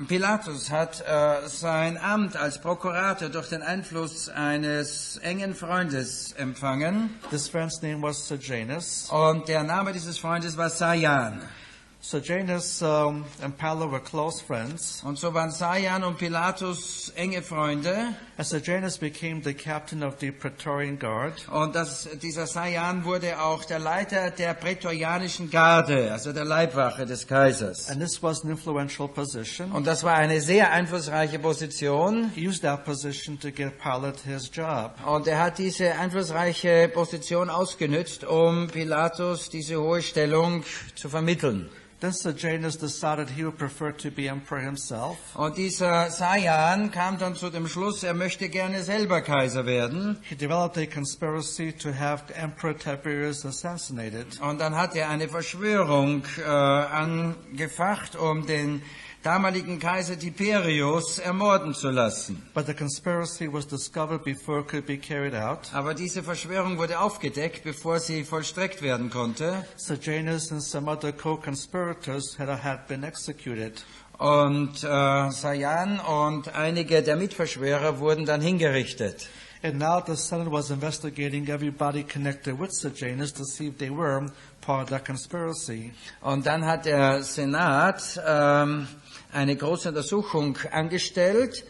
S2: Pilatus hat sein Amt als Prokurator durch den Einfluss eines engen Freundes empfangen.
S1: This friend's name was Sejanus.
S2: Und der Name dieses Freundes war Sajan.
S1: Sejanus and Pilate were close friends.
S2: Und so waren Sajan und Pilatus enge Freunde.
S1: And Sejanus became the captain of the Praetorian Guard.
S2: Und dieser Saian wurde auch der Leiter der prätorianischen Garde, also der Leibwache des Kaisers.
S1: And this was an influential position.
S2: Und das war eine sehr einflussreiche Position.
S1: He used that position to get Pilate his job.
S2: Und er hat diese einflussreiche Position ausgenutzt, um Pilatus diese hohe Stellung zu vermitteln.
S1: Then Sejanus decided he would prefer to be emperor himself.
S2: Und dieser Saian kam dann zu dem Schluss, er möchte gerne selber Kaiser werden.
S1: He developed a conspiracy to have Emperor Tiberius assassinated.
S2: Und dann hat er eine Verschwörung angefacht, um den damaligen Kaiser Tiberius ermorden zu lassen.
S1: But the conspiracy was discovered before it could be carried out.
S2: Aber diese Verschwörung wurde aufgedeckt, bevor sie vollstreckt werden konnte.
S1: Sejanus and some other co-conspirators had been executed.
S2: Und Saian und einige der Mitverschwörer wurden dann hingerichtet.
S1: And now the Senate was investigating everybody connected with Sejanus to see if they were part of that conspiracy.
S2: Und dann hat der Senat eine große Untersuchung angestellt,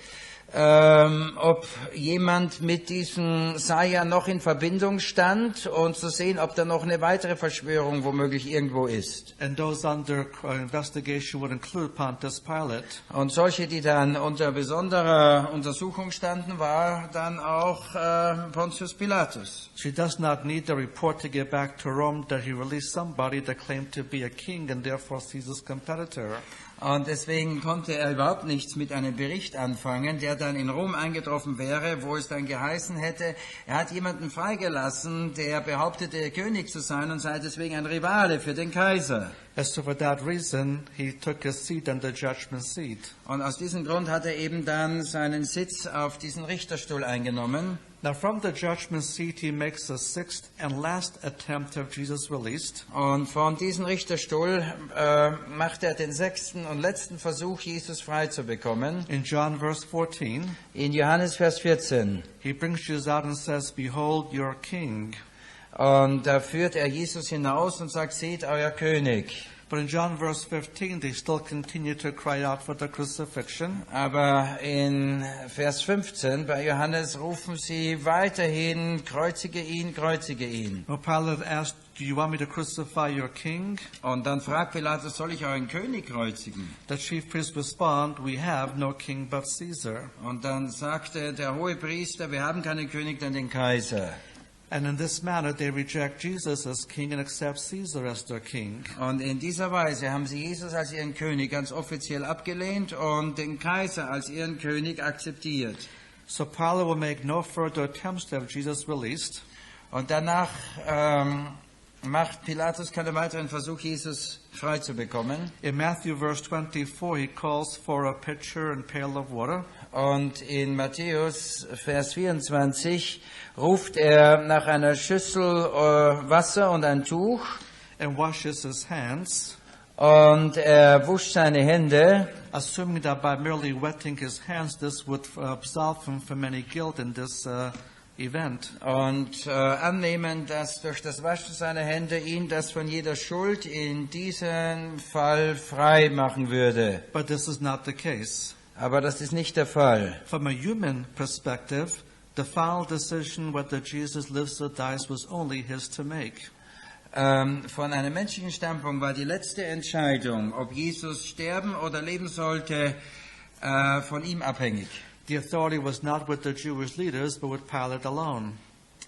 S2: ob jemand mit diesem Saian noch in Verbindung stand und zu sehen, ob da noch eine weitere Verschwörung womöglich irgendwo ist.
S1: And those under investigation would include Pontius Pilate.
S2: Und solche, die dann unter besonderer Untersuchung standen, war dann auch Pontius Pilatus.
S1: She does not need the report to get back to Rome that he released somebody that claimed to be a king and therefore Caesar's competitor.
S2: Und deswegen konnte er überhaupt nichts mit einem Bericht anfangen, der dann in Rom eingetroffen wäre, wo es dann geheißen hätte, er hat jemanden freigelassen, der behauptete, König zu sein und sei deswegen ein Rivale für den Kaiser.
S1: And so for that reason, he took his seat on the judgment seat.
S2: Und aus diesem Grund hat er eben dann seinen Sitz auf diesen Richterstuhl eingenommen.
S1: Now from the judgment seat, he makes the sixth and last attempt to have Jesus released.
S2: Und von diesem Richterstuhl macht er den sechsten und letzten Versuch, Jesus frei zu bekommen.
S1: In John verse 14,
S2: In Johannes Vers 14.
S1: he brings Jesus out and says, "Behold your king."
S2: Und da führt er Jesus hinaus und sagt, seht euer König.
S1: But in John verse 15, they still continue to cry out for the crucifixion.
S2: Aber in Vers 15 bei Johannes rufen sie weiterhin, kreuzige ihn, kreuzige ihn.
S1: When Pilate asked, "Do you want me to crucify your king?"
S2: Und dann fragt Pilatus, soll ich euren König kreuzigen?
S1: The chief priests respond, "We have no king but Caesar."
S2: Und dann sagte der Hohepriester, wir haben keinen König, denn den Kaiser.
S1: And in this manner, they reject Jesus as king and accept Caesar as their king.
S2: Und in dieser Weise haben sie Jesus als ihren König ganz offiziell abgelehnt und den Kaiser als ihren König akzeptiert.
S1: So Pilate will make no further attempts to have Jesus released.
S2: Und danach macht Pilatus keinen weiteren Versuch, Jesus frei zu bekommen.
S1: In Matthew verse 24, he calls for a pitcher and pail of water.
S2: Und in Matthäus Vers 24 ruft er nach einer Schüssel Wasser und ein Tuch.
S1: And washes his hands,
S2: Und er wusch seine Hände,
S1: assuming that by merely wetting his hands, this would absolve him from any guilt in this event.
S2: und annehmen, dass durch das Waschen seiner Hände ihn das von jeder Schuld in diesem Fall frei machen würde.
S1: But this is not the case.
S2: Aber das ist nicht der Fall.
S1: From a human perspective, the final decision whether Jesus lives or dies was only his to make.
S2: Von einem menschlichen Standpunkt war die letzte Entscheidung, ob Jesus sterben oder leben sollte, von ihm abhängig.
S1: The authority was not with the Jewish leaders, but with Pilate alone.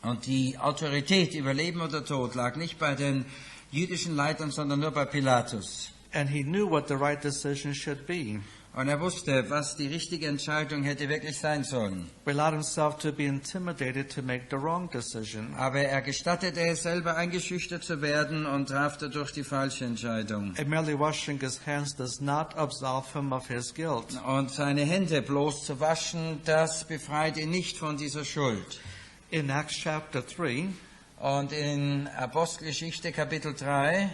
S2: Und die Autorität über Leben oder Tod lag nicht bei den jüdischen Leitern, sondern nur bei Pilatus.
S1: And he knew what the right decision should be.
S2: Und er wusste, was die richtige Entscheidung hätte wirklich sein sollen.
S1: He allowed himself to be intimidated to make the wrong decision.
S2: Aber er gestattete es, selber eingeschüchtert zu werden und traf dadurch die falsche Entscheidung.
S1: And merely washing his hands does not absolve him of his guilt.
S2: Und seine Hände bloß zu waschen, das befreit ihn nicht von dieser Schuld.
S1: In Acts chapter 3,
S2: Und in Apostelgeschichte Kapitel 3,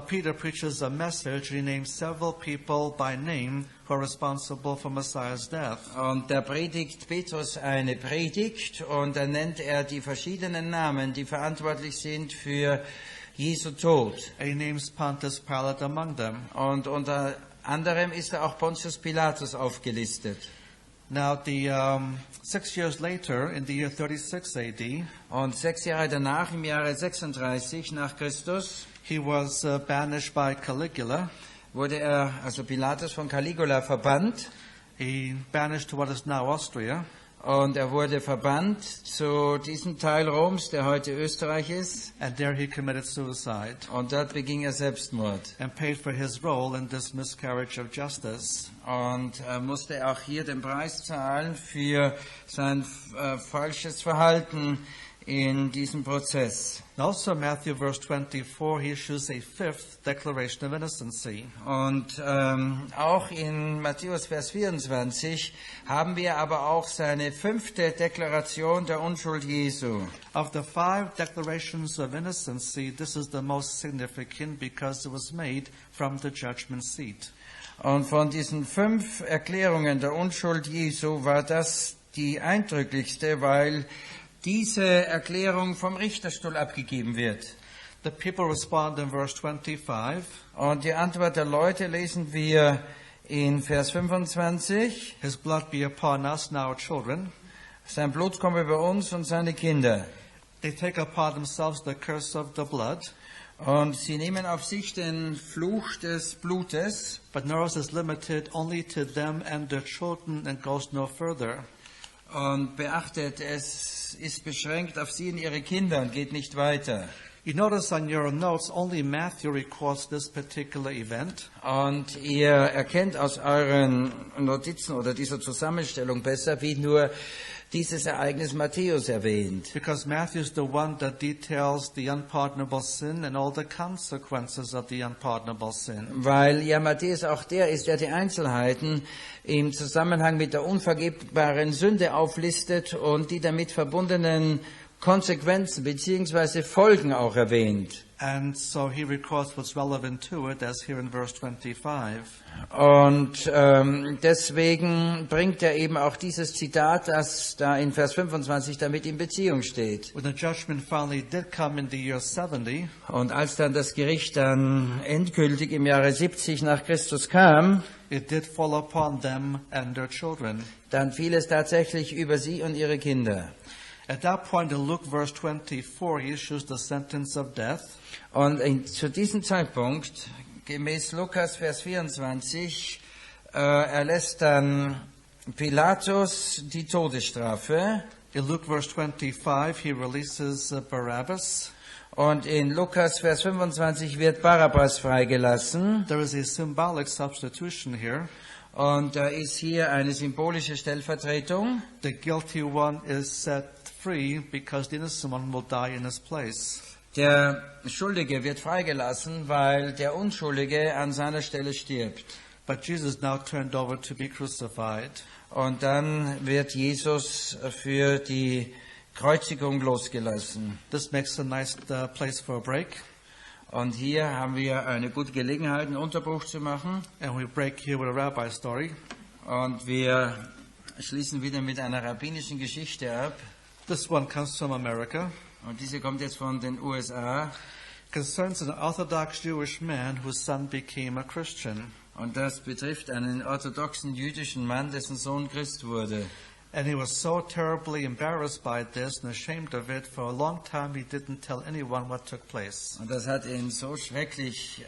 S1: Peter preaches a message. He names several people by name who are responsible for Messiah's death.
S2: und da predigt Petrus eine Predigt und dann nennt er die verschiedenen Namen, die verantwortlich sind für Jesu Tod.
S1: And he names Pontius Pilate among them.
S2: Und unter anderem ist da auch Pontius Pilatus aufgelistet.
S1: Now, 6 years later, in the year 36 AD,
S2: Und 6 Jahre danach, im Jahre 36 nach Christus,
S1: he was banished by Caligula.
S2: wurde er, also Pilatus, von Caligula verbannt.
S1: He banished to what is now Austria.
S2: Und er wurde verbannt zu diesem Teil Roms, der heute Österreich ist.
S1: And there he committed suicide
S2: Und dort beging er Selbstmord.
S1: and paid for his role in this miscarriage of justice.
S2: Und er musste auch hier den Preis zahlen für sein falsches Verhalten in diesem Prozess.
S1: And also Matthew verse 24, he issues a fifth declaration of innocency.
S2: Und auch in Matthäus Vers 24 haben wir aber auch seine 5. Deklaration der Unschuld Jesu.
S1: Of the 5 declarations of innocency, this is the most significant because it was made from the judgment seat.
S2: Und von diesen 5 Erklärungen der Unschuld Jesu war das die eindrücklichste, weil diese Erklärung vom Richterstuhl abgegeben wird.
S1: The people respond in verse 25.
S2: Und die Antwort der Leute lesen wir in Vers 25.
S1: His blood be upon us and our children.
S2: Sein Blut komme über uns und seine Kinder.
S1: They take upon themselves the curse of the blood.
S2: Und sie nehmen auf sich den Fluch des Blutes.
S1: But notice it's limited only to them and their children and goes no further.
S2: Und beachtet, es ist beschränkt auf sie und ihre Kinder und geht nicht weiter.
S1: You notice on your notes, only Matthew records this particular event.
S2: Und ihr erkennt aus euren Notizen oder dieser Zusammenstellung besser, wie nur dieses Ereignis Matthäus erwähnt.
S1: Because Matthew is the one that details the unpardonable sin and all the consequences of the unpardonable sin.
S2: Weil ja Matthäus auch der ist, der die Einzelheiten im Zusammenhang mit der unvergebbaren Sünde auflistet und die damit verbundenen Konsequenzen bzw. Folgen auch erwähnt.
S1: And so he records what's relevant to it, as here in verse 25.
S2: Und deswegen bringt er eben auch dieses Zitat, das da in Vers 25 damit in Beziehung steht.
S1: When the judgment finally did come in the year 70,
S2: Und als dann das Gericht dann endgültig im Jahre 70 nach Christus kam,
S1: it did fall upon them and their children.
S2: dann fiel es tatsächlich über sie und ihre Kinder.
S1: At that point in Luke verse 24, he issues the sentence of death.
S2: Und zu diesem Zeitpunkt, gemäß Lukas Vers 24, erlässt dann Pilatus die Todesstrafe.
S1: In Luke verse 25, he releases Barabbas.
S2: Und in Lukas Vers 25 wird Barabbas freigelassen.
S1: There is a symbolic substitution here.
S2: Und da ist hier eine symbolische Stellvertretung.
S1: The guilty one is set free because the innocent one will die in his place.
S2: Der Schuldige wird freigelassen, weil der Unschuldige an seiner Stelle stirbt.
S1: But Jesus now turned over to be crucified.
S2: Und dann wird Jesus für die Kreuzigung losgelassen.
S1: This makes a nice place for a break.
S2: Und hier haben wir eine gute Gelegenheit, einen Unterbruch zu machen.
S1: And we break here with a rabbi story.
S2: Und wir schließen wieder mit einer rabbinischen Geschichte ab.
S1: This one comes from America.
S2: Und diese kommt jetzt von den USA.
S1: Concerns an Orthodox Jewish man whose son became a Christian.
S2: Und das betrifft einen orthodoxen jüdischen Mann, dessen Sohn Christ wurde.
S1: And he was so terribly embarrassed by this and ashamed of it, for a long time he didn't tell anyone what took place.
S2: Und das hat ihn so schrecklich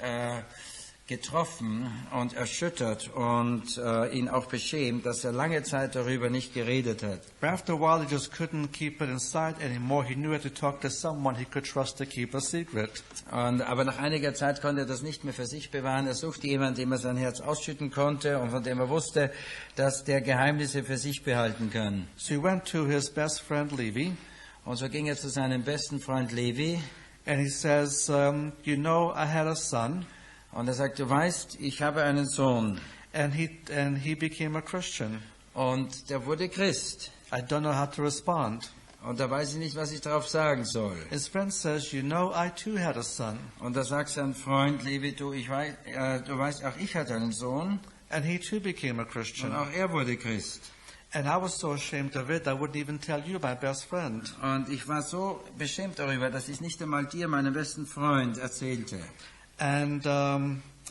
S2: getroffen und erschüttert und ihn auch beschämt, dass er lange Zeit darüber nicht geredet hat.
S1: But after a while he just couldn't keep it inside anymore. He knew he had to talk to someone he could trust to keep a secret.
S2: Aber nach einiger Zeit konnte er das nicht mehr für sich bewahren. Er suchte jemanden, dem er sein Herz ausschütten konnte und von dem er wusste, dass der Geheimnisse für sich behalten kann.
S1: So he went to his best friend Levi.
S2: Und so ging er zu seinem besten Freund Levi.
S1: And he says, you know, I had a son.
S2: Und er sagt, du weißt, ich habe einen Sohn.
S1: And he became a Christian.
S2: Und der wurde Christ.
S1: I don't know how to respond.
S2: Und da weiß ich nicht, was ich darauf sagen soll.
S1: His friend says, you know, I too had a son.
S2: Und da sagt sein Freund Levi, du weißt, auch ich hatte einen Sohn.
S1: And he too became a Christian.
S2: Und auch er wurde Christ.
S1: And I was so ashamed of it, I wouldn't even tell you, my best friend.
S2: Und ich war so beschämt darüber, dass ich nicht einmal dir, meinem besten Freund, erzählte.
S1: And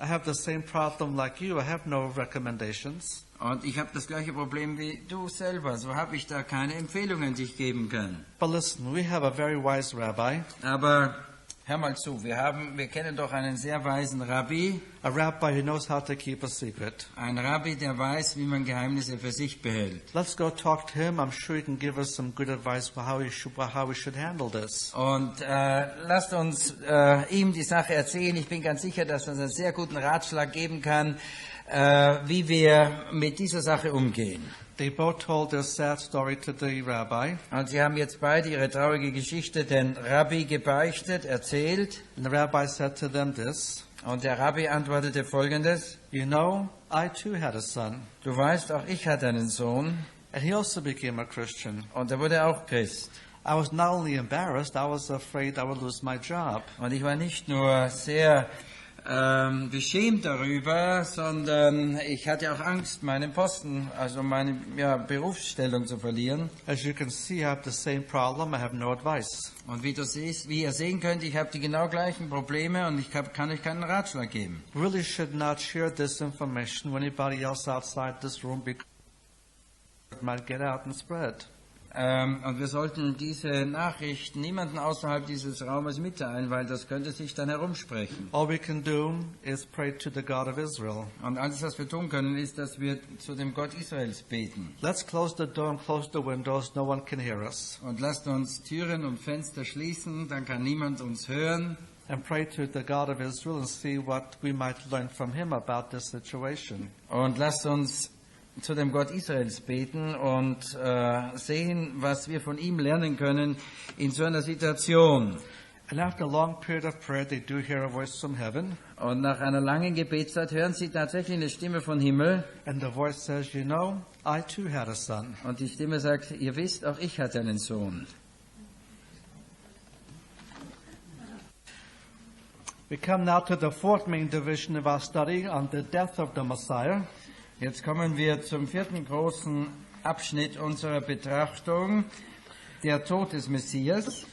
S1: I have the same problem like you. I have no recommendations.
S2: Und ich habe das gleiche Problem wie du selber. So habe ich da keine Empfehlungen, die ich geben kann.
S1: But listen, we have a very wise rabbi.
S2: Aber hör mal zu, wir kennen doch einen sehr weisen Rabbi.
S1: A rabbi who knows how to keep a secret.
S2: Ein Rabbi, der weiß, wie man Geheimnisse für sich behält.
S1: Let's go talk to him. I'm sure he can give us some good advice for how we should handle this.
S2: Und lasst uns ihm die Sache erzählen. Ich bin ganz sicher, dass er uns einen sehr guten Ratschlag geben kann, wie wir mit dieser Sache umgehen.
S1: They both told their sad story to the rabbi.
S2: Und sie haben jetzt beide ihre traurige Geschichte den Rabbi gebeichtet, erzählt.
S1: And the rabbi said to them this.
S2: Und der Rabbi antwortete Folgendes:
S1: You know, I too had a son.
S2: Du weißt, auch ich hatte einen Sohn.
S1: And he also became a Christian.
S2: Und er wurde auch Christ.
S1: I was not only embarrassed, I was afraid I would lose my job.
S2: Und ich war nicht nur sehr beschämt darüber, sondern ich hatte auch Angst, meinen Posten, also meine Berufsstellung zu verlieren.
S1: As you can see, I have the same problem. I have no advice.
S2: Und wie ihr sehen könnt, ich habe die genau gleichen Probleme und kann euch keinen Ratschlag geben.
S1: Really should not share this information with anybody else outside this room because it might get out and spread.
S2: Und wir sollten diese Nachricht niemanden außerhalb dieses Raumes mitteilen, weil das könnte sich dann herumsprechen.
S1: All we can do is pray to the God of Israel.
S2: Und alles, was wir tun können, ist, dass wir zu dem Gott Israels beten.
S1: Let's close the door and close the windows. No one can hear us.
S2: Und lasst uns Türen und Fenster schließen, dann kann niemand uns hören.
S1: And pray to the God of Israel and see what we might learn from him about this situation.
S2: Und lasst uns zu dem Gott Israels beten und sehen, was wir von ihm lernen können in so einer Situation.
S1: And after a long period of prayer, they do hear a voice from heaven.
S2: Und nach einer langen Gebetszeit hören sie tatsächlich eine Stimme von Himmel.
S1: And the voice says, you know, I too had a son.
S2: Und die Stimme sagt, ihr wisst, auch ich hatte einen Sohn.
S1: We come now to the fourth main division of our study on the death of the Messiah.
S2: Jetzt kommen wir zum vierten großen Abschnitt unserer Betrachtung, der Tod des Messias.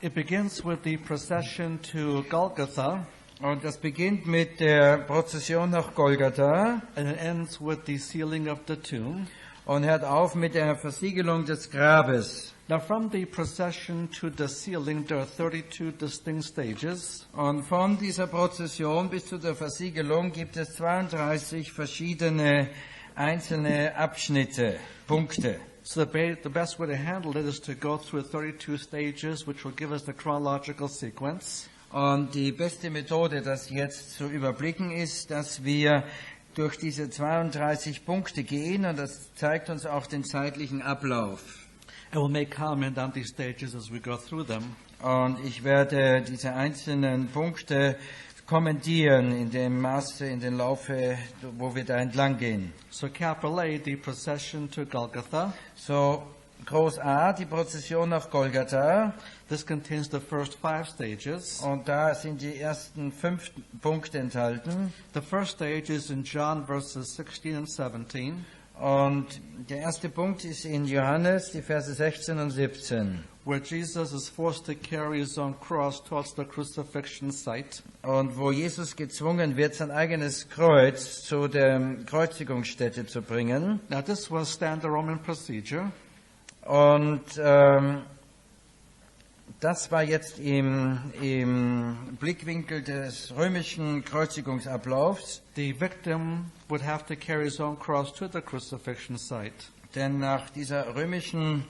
S1: It begins with the procession to Golgatha.
S2: Und das beginnt mit der Prozession nach Golgatha.
S1: And it ends with the sealing of the tomb.
S2: Und hört auf mit der Versiegelung des Grabes.
S1: Now from the procession to the sealing there are 32 distinct stages.
S2: Und von dieser Prozession bis zu der Versiegelung gibt es 32 verschiedene einzelne Abschnitte, Punkte.
S1: So the best way to handle it is to go through 32 stages, which will give us the chronological sequence.
S2: Und die beste Methode, das jetzt zu überblicken, ist, dass wir durch diese 32 Punkte gehen, und das zeigt uns auch den zeitlichen Ablauf.
S1: And we'll make comment on these stages as we go through them.
S2: Und ich werde diese einzelnen Punkte kommentieren in dem Maße, in den Laufe, wo wir da entlang gehen.
S1: So capital A, the procession to Golgatha.
S2: So groß A, die Prozession nach Golgatha.
S1: This contains the first 5 stages.
S2: Und da sind die ersten 5 Punkte enthalten.
S1: The first stage is in John verses 16 and 17.
S2: Und der erste Punkt ist in Johannes, die Verse 16 und 17.
S1: Where Jesus is forced to carry his own cross towards the crucifixion site.
S2: Und wo Jesus gezwungen wird, sein eigenes Kreuz zu der Kreuzigungsstätte zu bringen.
S1: Now this was standard Roman procedure.
S2: Und das war jetzt im Blickwinkel des römischen Kreuzigungsablaufs.
S1: The victim would have to carry his own cross to the crucifixion site.
S2: Denn nach dieser römischen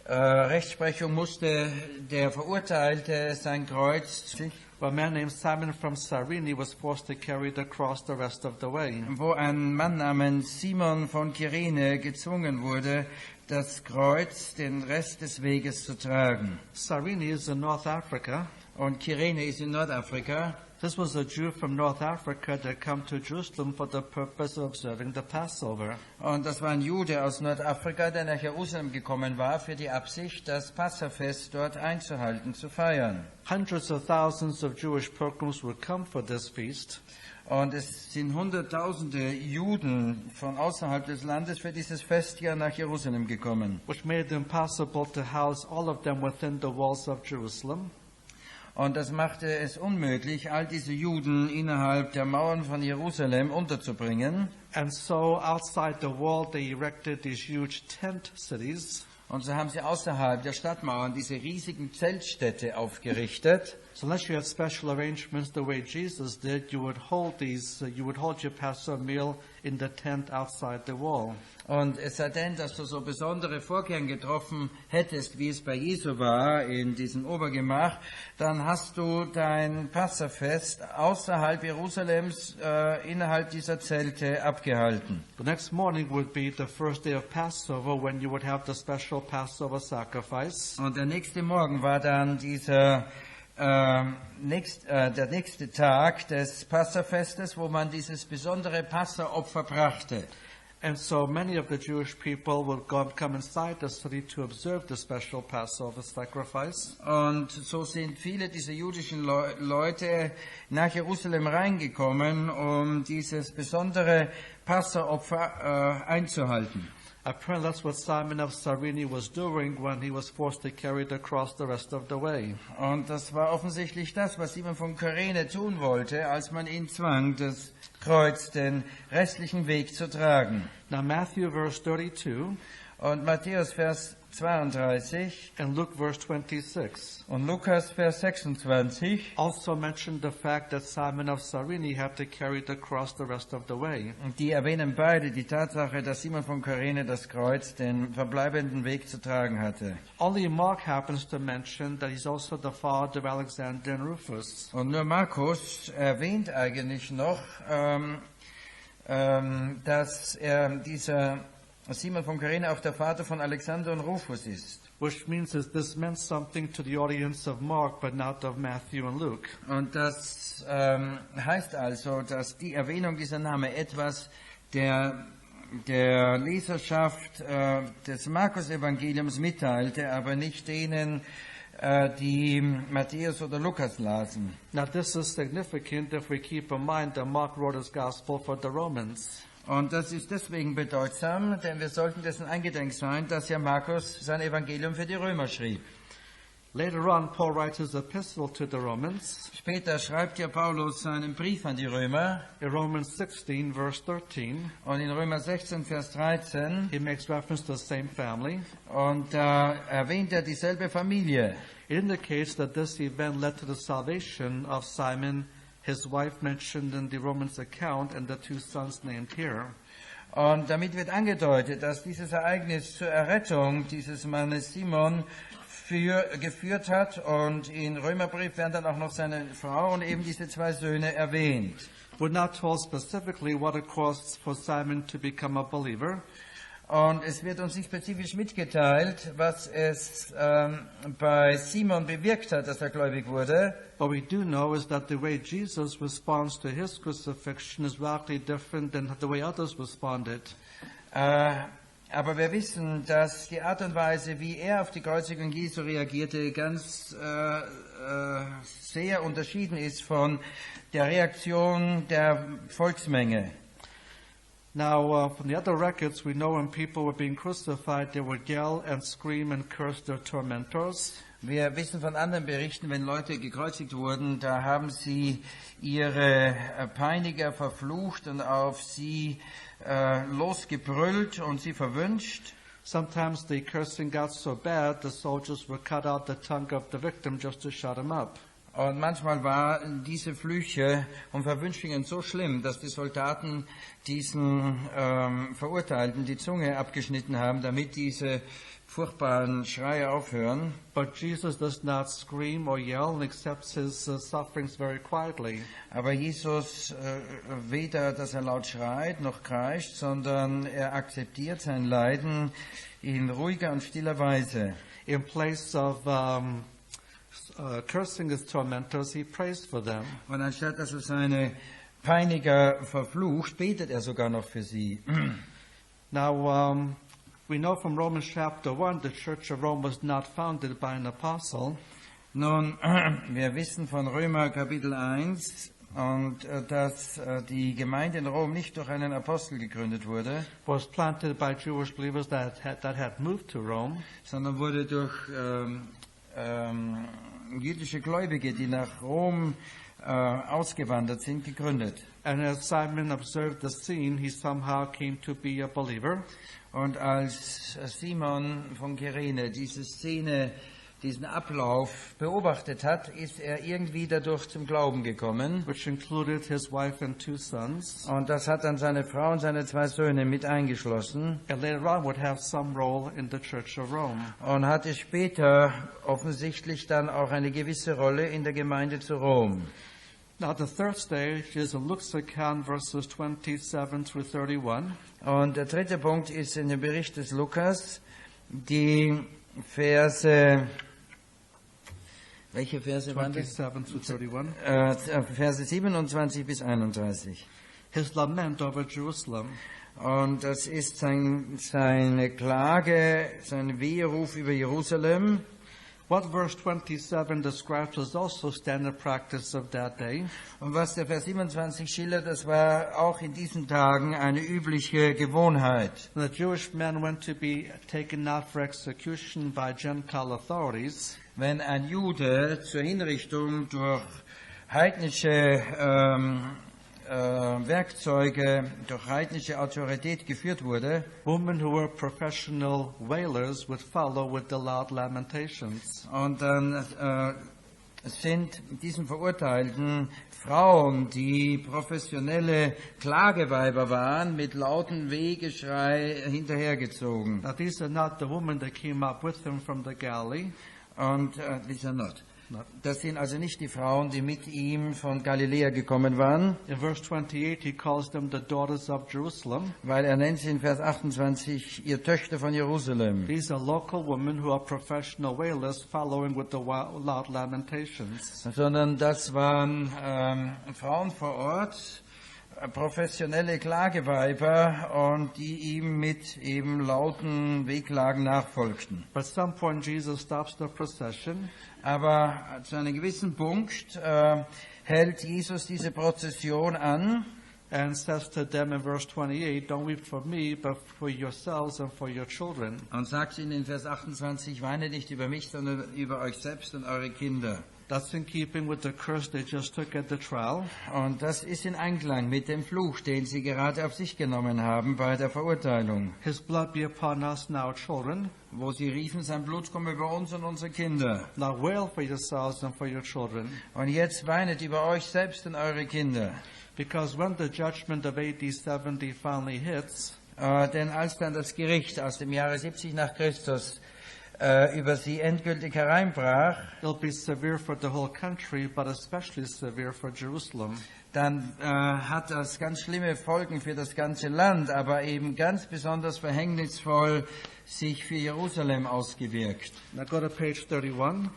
S2: Rechtsprechung musste der Verurteilte sein Kreuz,
S1: A man named Simon from Cyrene was forced to carry the cross the rest of the way.
S2: wo ein Mann namens Simon von Kyrene gezwungen wurde, das Kreuz den Rest des Weges zu tragen.
S1: Cyrene is in North Africa.
S2: Und Kyrene ist in Nordafrika.
S1: This was a Jew from North Africa that came to Jerusalem for the purpose of observing the Passover.
S2: Und das war ein Jude aus Nordafrika, der nach Jerusalem gekommen war, für die Absicht, das Passafest dort einzuhalten, zu feiern.
S1: Hundreds of thousands of Jewish pilgrims would come for this feast.
S2: Und es sind Hunderttausende Juden von außerhalb des Landes für dieses Festjahr nach Jerusalem gekommen.
S1: Which made it impossible to house all of them within the walls of Jerusalem.
S2: Und das machte es unmöglich, all diese Juden innerhalb der Mauern von Jerusalem unterzubringen.
S1: And so outside the wall they erected these huge tent cities.
S2: Und so haben sie außerhalb der Stadtmauern diese riesigen Zeltstädte aufgerichtet.
S1: So unless you had special arrangements the way Jesus did, you would hold your Passover meal in the tent outside the wall.
S2: Und es sei denn, dass du so besondere Vorkehrungen getroffen hättest, wie es bei Jesu war, in diesem Obergemach, dann hast du dein Passafest außerhalb Jerusalems, innerhalb dieser Zelte abgehalten.
S1: The next morning would be the first day of Passover, when you would have the special Passover sacrifice.
S2: Und der nächste Morgen war dann der nächste Tag des Passafestes, wo man dieses besondere Passaopfer brachte.
S1: And so many of the Jewish people would come inside the city to observe the special Passover sacrifice.
S2: Und so sind viele dieser jüdischen Leute nach Jerusalem reingekommen, um dieses besondere Passaopfer einzuhalten.
S1: Apparently that's what Simon of Cyrene was doing when he was forced to carry the cross the rest of the way.
S2: Und das war offensichtlich das, was Simon von Kyrene tun wollte, als man ihn zwang, das Kreuz den restlichen Weg zu tragen.
S1: Now Matthew verse 32
S2: Und Matthäus Vers 32
S1: and Luke verse 26
S2: und Lukas Vers 26
S1: also mentioned the fact that Simon of Cyrene had to carry the cross the rest of the way.
S2: und die erwähnen beide die Tatsache, dass Simon von Kyrene das Kreuz den verbleibenden Weg zu tragen hatte.
S1: Only Mark happens to mention that he's also the father of Alexander and Rufus.
S2: Und nur Markus erwähnt eigentlich noch, dass dieser Simon von Kyrene auch der Vater von Alexander und Rufus ist.
S1: Which means that this meant something to the audience of Mark, but not of Matthew and Luke.
S2: Und das heißt also, dass die Erwähnung dieser Name etwas der Leserschaft des Markus-Evangeliums mitteilte, aber nicht denen, die Matthäus oder Lukas lasen.
S1: Now this is significant if we keep in mind that Mark wrote his gospel for the Romans.
S2: Und das ist deswegen bedeutsam, denn wir sollten dessen eingedenk sein, dass ja Markus sein Evangelium für die Römer schrieb.
S1: Later on, Paul writes his epistle to the Romans.
S2: Später schreibt ja Paulus seinen Brief an die Römer.
S1: In Romans 16, verse 13,
S2: Und in Römer 16, Vers 13,
S1: he makes reference to the same family.
S2: und da erwähnt er dieselbe Familie.
S1: It indicates that this event led to the salvation of Simon, his wife mentioned in the Romans account, and the two sons named here.
S2: Und damit wird angedeutet, dass dieses Ereignis zur Errettung dieses Mannes Simon geführt hat. Und in Römerbrief werden dann auch noch seine Frau und eben diese zwei Söhne erwähnt.
S1: We're not told specifically what it costs for Simon to become a believer.
S2: Und es wird uns nicht spezifisch mitgeteilt, was es bei Simon bewirkt hat, dass er gläubig wurde.
S1: What we do know is that the way Jesus responds to his crucifixion is radically different than the way others responded.
S2: Aber wir wissen, dass die Art und Weise, wie er auf die Kreuzigung Jesu reagierte, ganz sehr unterschieden ist von der Reaktion der Volksmenge.
S1: Now, from the other records, we know when people were being crucified, they would yell and scream and curse their tormentors.
S2: Wir wissen von anderen Berichten, wenn Leute gekreuzigt wurden, da haben sie ihre Peiniger verflucht und auf sie losgebrüllt und sie verwünscht.
S1: Sometimes the cursing got so bad, the soldiers would cut out the tongue of the victim just to shut him up.
S2: Und manchmal waren diese Flüche und Verwünschungen so schlimm, dass die Soldaten diesen Verurteilten die Zunge abgeschnitten haben, damit diese furchtbaren Schreie aufhören.
S1: But Jesus does not scream or yell and accepts his sufferings very quietly.
S2: Aber Jesus weder, dass er laut schreit noch kreischt, sondern er akzeptiert sein Leiden in ruhiger und stiller Weise.
S1: In place of cursing his tormentors, he prays for them.
S2: Und anstatt dass er seine Peiniger verflucht, betet er sogar noch für sie.
S1: Now, we know from Romans chapter 1, the Church of Rome was not founded by an apostle.
S2: Nun, wir wissen von Römer Kapitel 1, und dass die Gemeinde in Rom nicht durch einen Apostel gegründet wurde,
S1: Was planted by Jewish believers that had moved to Rome.
S2: sondern wurde durch jüdische Gläubige, die nach Rom ausgewandert sind, gegründet.
S1: And as Simon observed the scene, he somehow came to be a believer.
S2: Und als Simon von Kyrene diese Szene, diesen Ablauf beobachtet hat, ist er irgendwie dadurch zum Glauben gekommen.
S1: Which included his wife and 2 sons.
S2: Und das hat dann seine Frau und seine 2 Söhne mit eingeschlossen.
S1: And later on would have some role in the Church of Rome.
S2: Und hatte später offensichtlich dann auch eine gewisse Rolle in der Gemeinde zu Rom.
S1: Now the third stage is in Luke's account, verses 27 through 31.
S2: Und der dritte Punkt ist in dem Bericht des Lukas, die Verse, welche Verse waren das?
S1: 27 through 31.
S2: Verse 27 bis 31.
S1: His lament over Jerusalem.
S2: Und das ist seine Klage, sein Weheruf über Jerusalem.
S1: What verse 27 describes was also standard practice of that day.
S2: Und was der Vers 27 schildert, das war auch in diesen Tagen eine übliche Gewohnheit.
S1: When the Jewish men went to be taken out for execution by Gentile authorities,
S2: Wenn ein Jude zur Hinrichtung durch heidnische Werkzeuge, durch heidnische Autorität geführt wurde,
S1: women who were professional wailers would follow with the loud lamentations.
S2: und dann sind diesen Verurteilten Frauen, die professionelle Klageweiber waren, mit lautem Wehgeschrei hinterhergezogen.
S1: Now these are not the women that came up with him from the Galilee.
S2: Und these are not. Das sind also nicht die Frauen, die mit ihm von Galiläa gekommen waren,
S1: In verse 28 he calls them the daughters of Jerusalem.
S2: weil er nennt sie in Vers 28 ihr Töchter von Jerusalem.
S1: These are local women who are professional wailers following with the loud lamentations.
S2: Sondern das waren Frauen vor Ort, professionelle Klageweiber, und die ihm mit eben lauten Wehklagen nachfolgten.
S1: But at some point Jesus stops the procession.
S2: Aber zu einem gewissen Punkt hält Jesus diese Prozession an
S1: And says to them in verse 28, don't weep for me, but for yourselves and for your children.
S2: und sagt ihnen in Vers 28, weine nicht über mich, sondern über euch selbst und eure Kinder.
S1: That's in keeping with the curse they just took at the trial.
S2: Und das ist in Einklang mit dem Fluch, den sie gerade auf sich genommen haben bei der Verurteilung,
S1: His blood be upon us now, children.
S2: wo sie riefen, sein Blut komme über uns und unsere Kinder.
S1: Now wail for yourselves and for your children.
S2: Und jetzt weinet über euch selbst und eure Kinder.
S1: Because when the judgment of AD 70 finally hits,
S2: Denn als dann das Gericht aus dem Jahre 70 nach Christus über sie endgültig hereinbrach,
S1: it'll be severe for the whole country, but especially severe for Jerusalem.
S2: dann hat das ganz schlimme Folgen für das ganze Land, aber eben ganz besonders verhängnisvoll sich für Jerusalem ausgewirkt.
S1: Now go to page 31,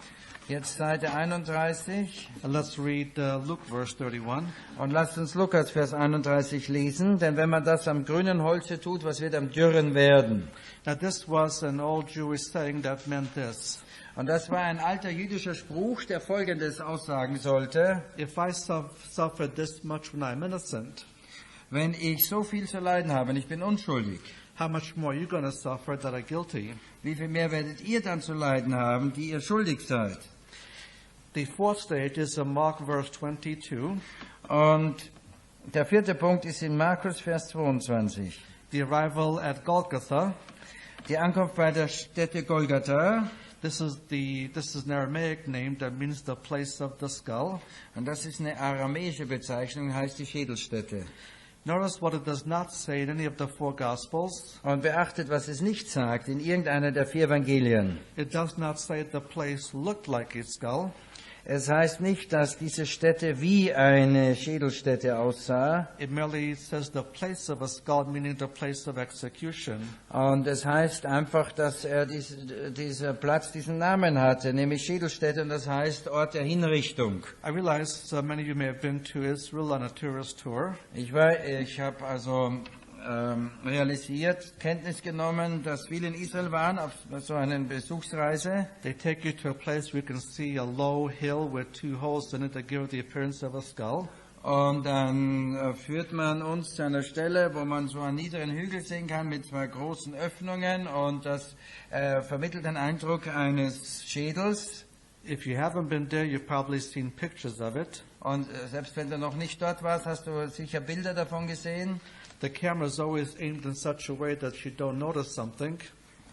S2: Jetzt Seite 31
S1: and let's read Luke verse 31.
S2: und lasst uns Lukas Vers 31 lesen, denn wenn man das am grünen Holze tut, was wird am dürren werden?
S1: Now this was an old Jewish saying that meant this.
S2: Und das war ein alter jüdischer Spruch, der Folgendes aussagen sollte:
S1: If I suffer this much when I'm innocent,
S2: Wenn ich so viel zu leiden habe und ich bin unschuldig,
S1: how much more are you going to suffer that are guilty?
S2: wie viel mehr werdet ihr dann zu leiden haben, die ihr schuldig seid?
S1: The fourth stage is in Mark verse 22.
S2: Und der vierte Punkt ist in Markus Vers 22.
S1: The arrival at Golgatha.
S2: Die Ankunft bei der Stätte Golgatha.
S1: This is an Aramaic name that means the place of the skull.
S2: Und das ist eine aramäische Bezeichnung, heißt die Schädelstätte.
S1: Notice what it does not say in any of the 4 Gospels.
S2: Und beachtet, was es nicht sagt in irgendeiner der 4 Evangelien.
S1: It does not say the place looked like a skull.
S2: Es heißt nicht, dass diese Stätte wie eine Schädelstätte aussah.
S1: It merely says the place of a skull, meaning the place of execution.
S2: Und es heißt einfach, dass dieser Platz diesen Namen hatte, nämlich Schädelstätte, und das heißt Ort der Hinrichtung.
S1: I realize many of you may have been to Israel on a tourist tour.
S2: Ich habe also Kenntnis genommen, dass viele in Israel waren auf so einer Besuchsreise.
S1: They take you to a place where you can see a low hill with 2 holes in it that give it the appearance of a skull.
S2: Und dann führt man uns zu einer Stelle, wo man so einen niederen Hügel sehen kann mit 2 großen Öffnungen, und das vermittelt den Eindruck eines Schädels.
S1: If you haven't been there, you've probably seen pictures of it.
S2: Und selbst wenn du noch nicht dort warst, hast du sicher Bilder davon gesehen.
S1: The camera is always aimed in such a way that you don't notice something.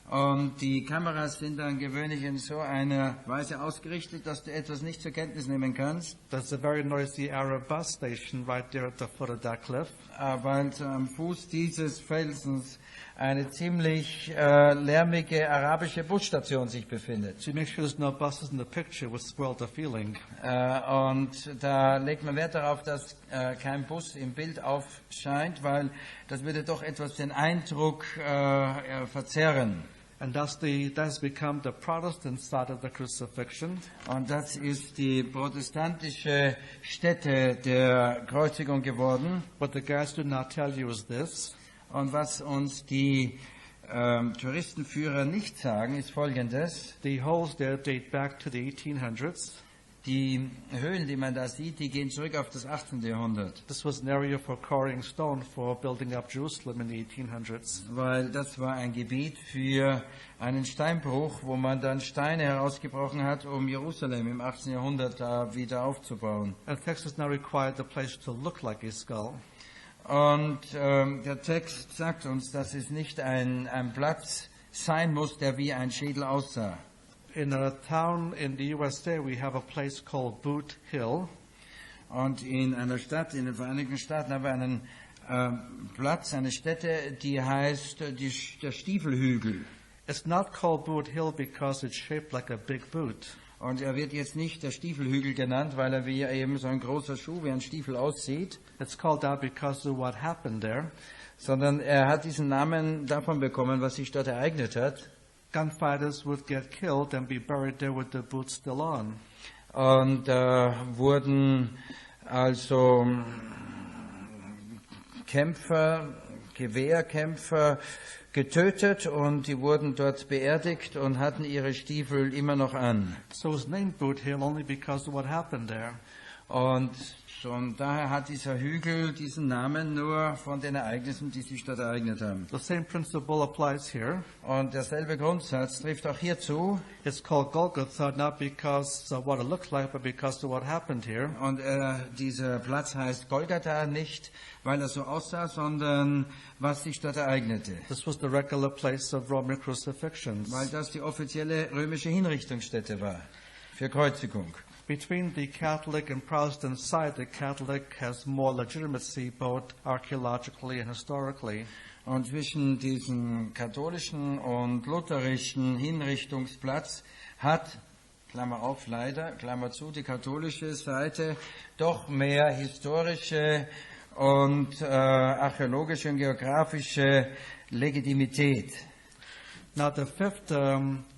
S2: Und die Kameras sind dann gewöhnlich in so einer Weise ausgerichtet, dass du etwas nicht zur Kenntnis nehmen kannst.
S1: There's a very noisy Arab bus station right there at the foot of that cliff.
S2: Weil am Fuß dieses Felsens eine ziemlich lärmige arabische Busstation sich befindet.
S1: To make sure there's no buses in the picture would spoil the feeling.
S2: Und da legt man Wert darauf, dass kein Bus im Bild aufscheint, weil das würde doch etwas den Eindruck verzerren.
S1: And that's become the Protestant side of the crucifixion.
S2: Und das ist die protestantische Stätte der Kreuzigung geworden.
S1: What the guys do not tell you is this.
S2: Und was uns die Touristenführer nicht sagen, ist Folgendes.
S1: The holes there date back to the 1800s.
S2: Die Höhlen, die man da sieht, die gehen zurück auf das 18. Jahrhundert.
S1: This was an area for quarrying stone for building up Jerusalem in the 1800s.
S2: Weil das war ein Gebiet für einen Steinbruch, wo man dann Steine herausgebrochen hat, um Jerusalem im 18. Jahrhundert da wieder aufzubauen.
S1: And Texas now required the place to look like a skull.
S2: Und der Text sagt uns, dass es nicht ein Platz sein muss, der wie ein Schädel aussah.
S1: In a town in the USA, we have a place called Boot Hill.
S2: Und in einer Stadt, in den Vereinigten Staaten, haben wir einen Platz, eine Stätte, die heißt der Stiefelhügel.
S1: It's not called Boot Hill because it's shaped like a big boot.
S2: Und er wird jetzt nicht der Stiefelhügel genannt, weil er wie eben so ein großer Schuh, wie ein Stiefel aussieht.
S1: It's called that because of what happened there.
S2: Sondern er hat diesen Namen davon bekommen, was sich dort ereignet hat.
S1: Gunfighters would get killed and be buried there with the boots still on.
S2: Und wurden also Kämpfer, Gewehrkämpfer getötet und die wurden dort beerdigt und hatten ihre Stiefel immer noch an.
S1: So it's named Boot Hill only because of what happened there.
S2: Und schon daher hat dieser Hügel diesen Namen nur von den Ereignissen, die sich dort ereignet haben.
S1: The same principle applies here.
S2: Und derselbe Grundsatz trifft auch hier zu.
S1: It's called Golgatha not because of what it looks like, but because of what happened here.
S2: Und dieser Platz heißt Golgatha nicht, weil er so aussah, sondern was sich dort ereignete.
S1: This was the regular place of Roman crucifixions.
S2: Weil das die offizielle römische Hinrichtungsstätte war für Kreuzigung.
S1: Between the Catholic and Protestant side, the Catholic has more legitimacy both archaeologically and historically.
S2: Und zwischen diesem katholischen und lutherischen Hinrichtungsplatz hat, Klammer auf leider, Klammer zu, die katholische Seite doch mehr historische und archäologische und geografische Legitimität.
S1: Now the fifth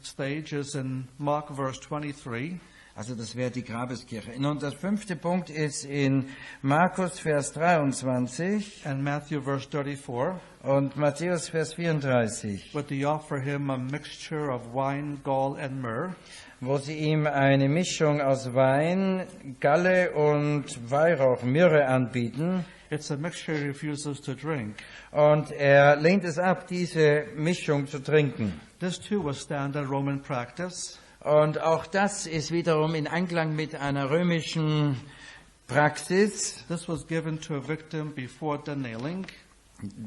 S1: stage is in Mark verse 23.
S2: Also das wäre die Grabeskirche. Und der 5. Punkt ist in Markus Vers 23
S1: and Matthew verse 34.
S2: und Matthäus Vers 34,
S1: But they offer him a mixture of wine, gall, and myrrh.
S2: wo sie ihm eine Mischung aus Wein, Galle und Weihrauch, Myrrhe anbieten.
S1: It's a mixture he refuses to drink.
S2: Und er lehnt es ab, diese Mischung zu trinken.
S1: This too was standard Roman practice.
S2: Und auch das ist wiederum in Einklang mit einer römischen Praxis.
S1: This was given to a victim before the nailing.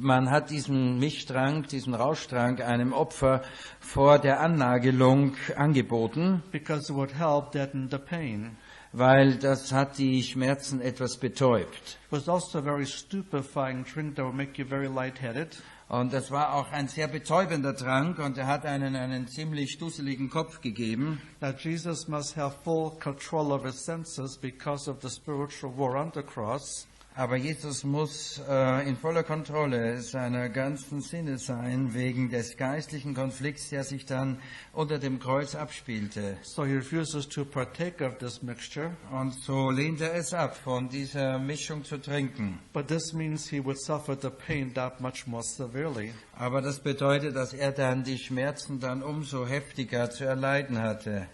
S2: Man hat diesen Mischtrank, diesen Rauschtrank einem Opfer vor der Annagelung angeboten,
S1: Because it would help deaden the pain.
S2: weil das hat die Schmerzen etwas betäubt.
S1: It was also a very stupefying drink that would make you very lightheaded.
S2: Und das war auch ein sehr betäubender Trank und er hat einen ziemlich dusseligen Kopf gegeben.
S1: That Jesus must have full control of his senses because of the spiritual war on the cross.
S2: Aber Jesus muss in voller Kontrolle seiner ganzen Sinne sein, wegen des geistlichen Konflikts, der sich dann unter dem Kreuz abspielte.
S1: So he refuses to partake of this mixture.
S2: Und so lehnt er es ab, von dieser Mischung zu trinken.
S1: But this means he would suffer the pain that much more severely.
S2: Aber das bedeutet, dass er dann die Schmerzen dann umso heftiger zu erleiden hatte.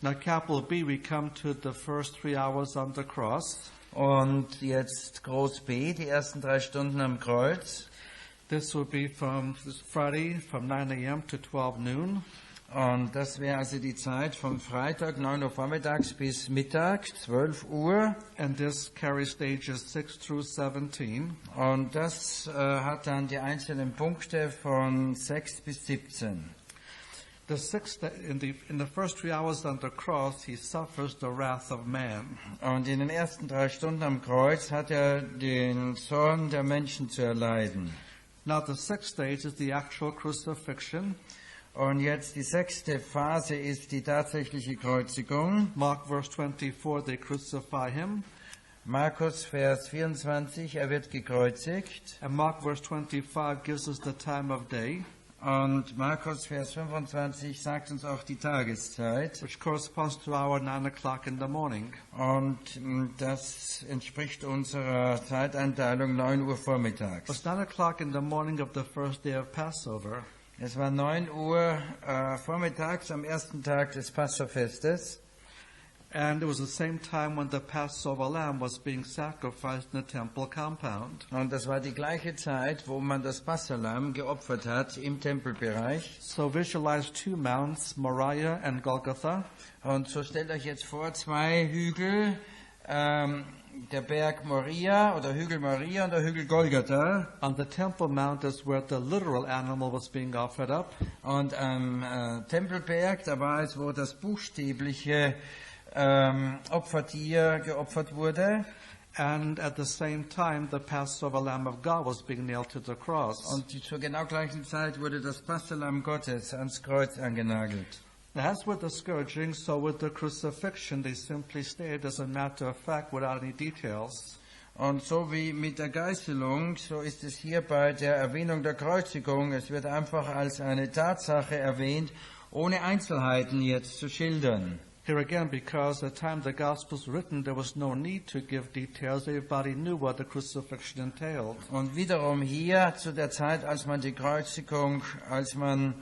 S1: Now, capital B, we come to the first 3 hours on the cross.
S2: Und jetzt groß B, die ersten 3 Stunden am Kreuz.
S1: This will be from this Friday from 9 a.m. to 12 noon.
S2: Und das wäre also die Zeit von Freitag 9 Uhr vormittags bis Mittag 12 Uhr.
S1: And this carries stages 6 through 17.
S2: Und das hat dann die einzelnen Punkte von 6 bis 17.
S1: The sixth, in the first 3 hours on the cross, he suffers the wrath of man.
S2: Und in den ersten 3 Stunden am Kreuz hat er den Zorn der Menschen zu erleiden.
S1: Now the sixth stage is the actual crucifixion.
S2: Und jetzt die 6. Phase ist die tatsächliche Kreuzigung.
S1: Mark verse 24, they crucify him.
S2: Markus Vers 24, er wird gekreuzigt.
S1: And Mark verse 25 gives us the time of day,
S2: Und Markus Vers 25 sagt uns auch die Tageszeit.
S1: which corresponds to our 9 o'clock in the morning.
S2: Und das entspricht unserer Zeiteinteilung 9 Uhr
S1: It
S2: vormittags.
S1: was 9 o'clock in the morning of the first day of Passover.
S2: Es war 9 Uhr vormittags am ersten Tag des Passafestes.
S1: And it was the same time when the Passover lamb was being sacrificed in the temple compound.
S2: Und das war die gleiche Zeit, wo man das Passahlamm geopfert hat im Tempelbereich.
S1: So visualize 2 mounts, Moriah and Golgatha.
S2: Und so stellt euch jetzt vor, 2 Hügel, der Berg Moria oder Hügel Moria und der Hügel Golgatha.
S1: On the Temple Mount is where the literal animal was being offered up.
S2: Und am Tempelberg, da war es, wo das buchstäbliche Opfertier geopfert wurde.
S1: And at the same time, the Passover Lamb of God was being nailed to the cross.
S2: Und zur genau gleichen Zeit wurde das Passahlamm Gottes ans Kreuz angenagelt.
S1: As with the scourging, so with the crucifixion, they simply stated as a matter of fact without any details.
S2: Und so wie mit der Geißelung, so ist es hier bei der Erwähnung der Kreuzigung. Es wird einfach als eine Tatsache erwähnt, ohne Einzelheiten jetzt zu schildern.
S1: Here again, because at the time the Gospels were written, there was no need to give details. Everybody knew what the crucifixion entailed.
S2: Und wiederum hier zu der Zeit, als man die Kreuzigung, als man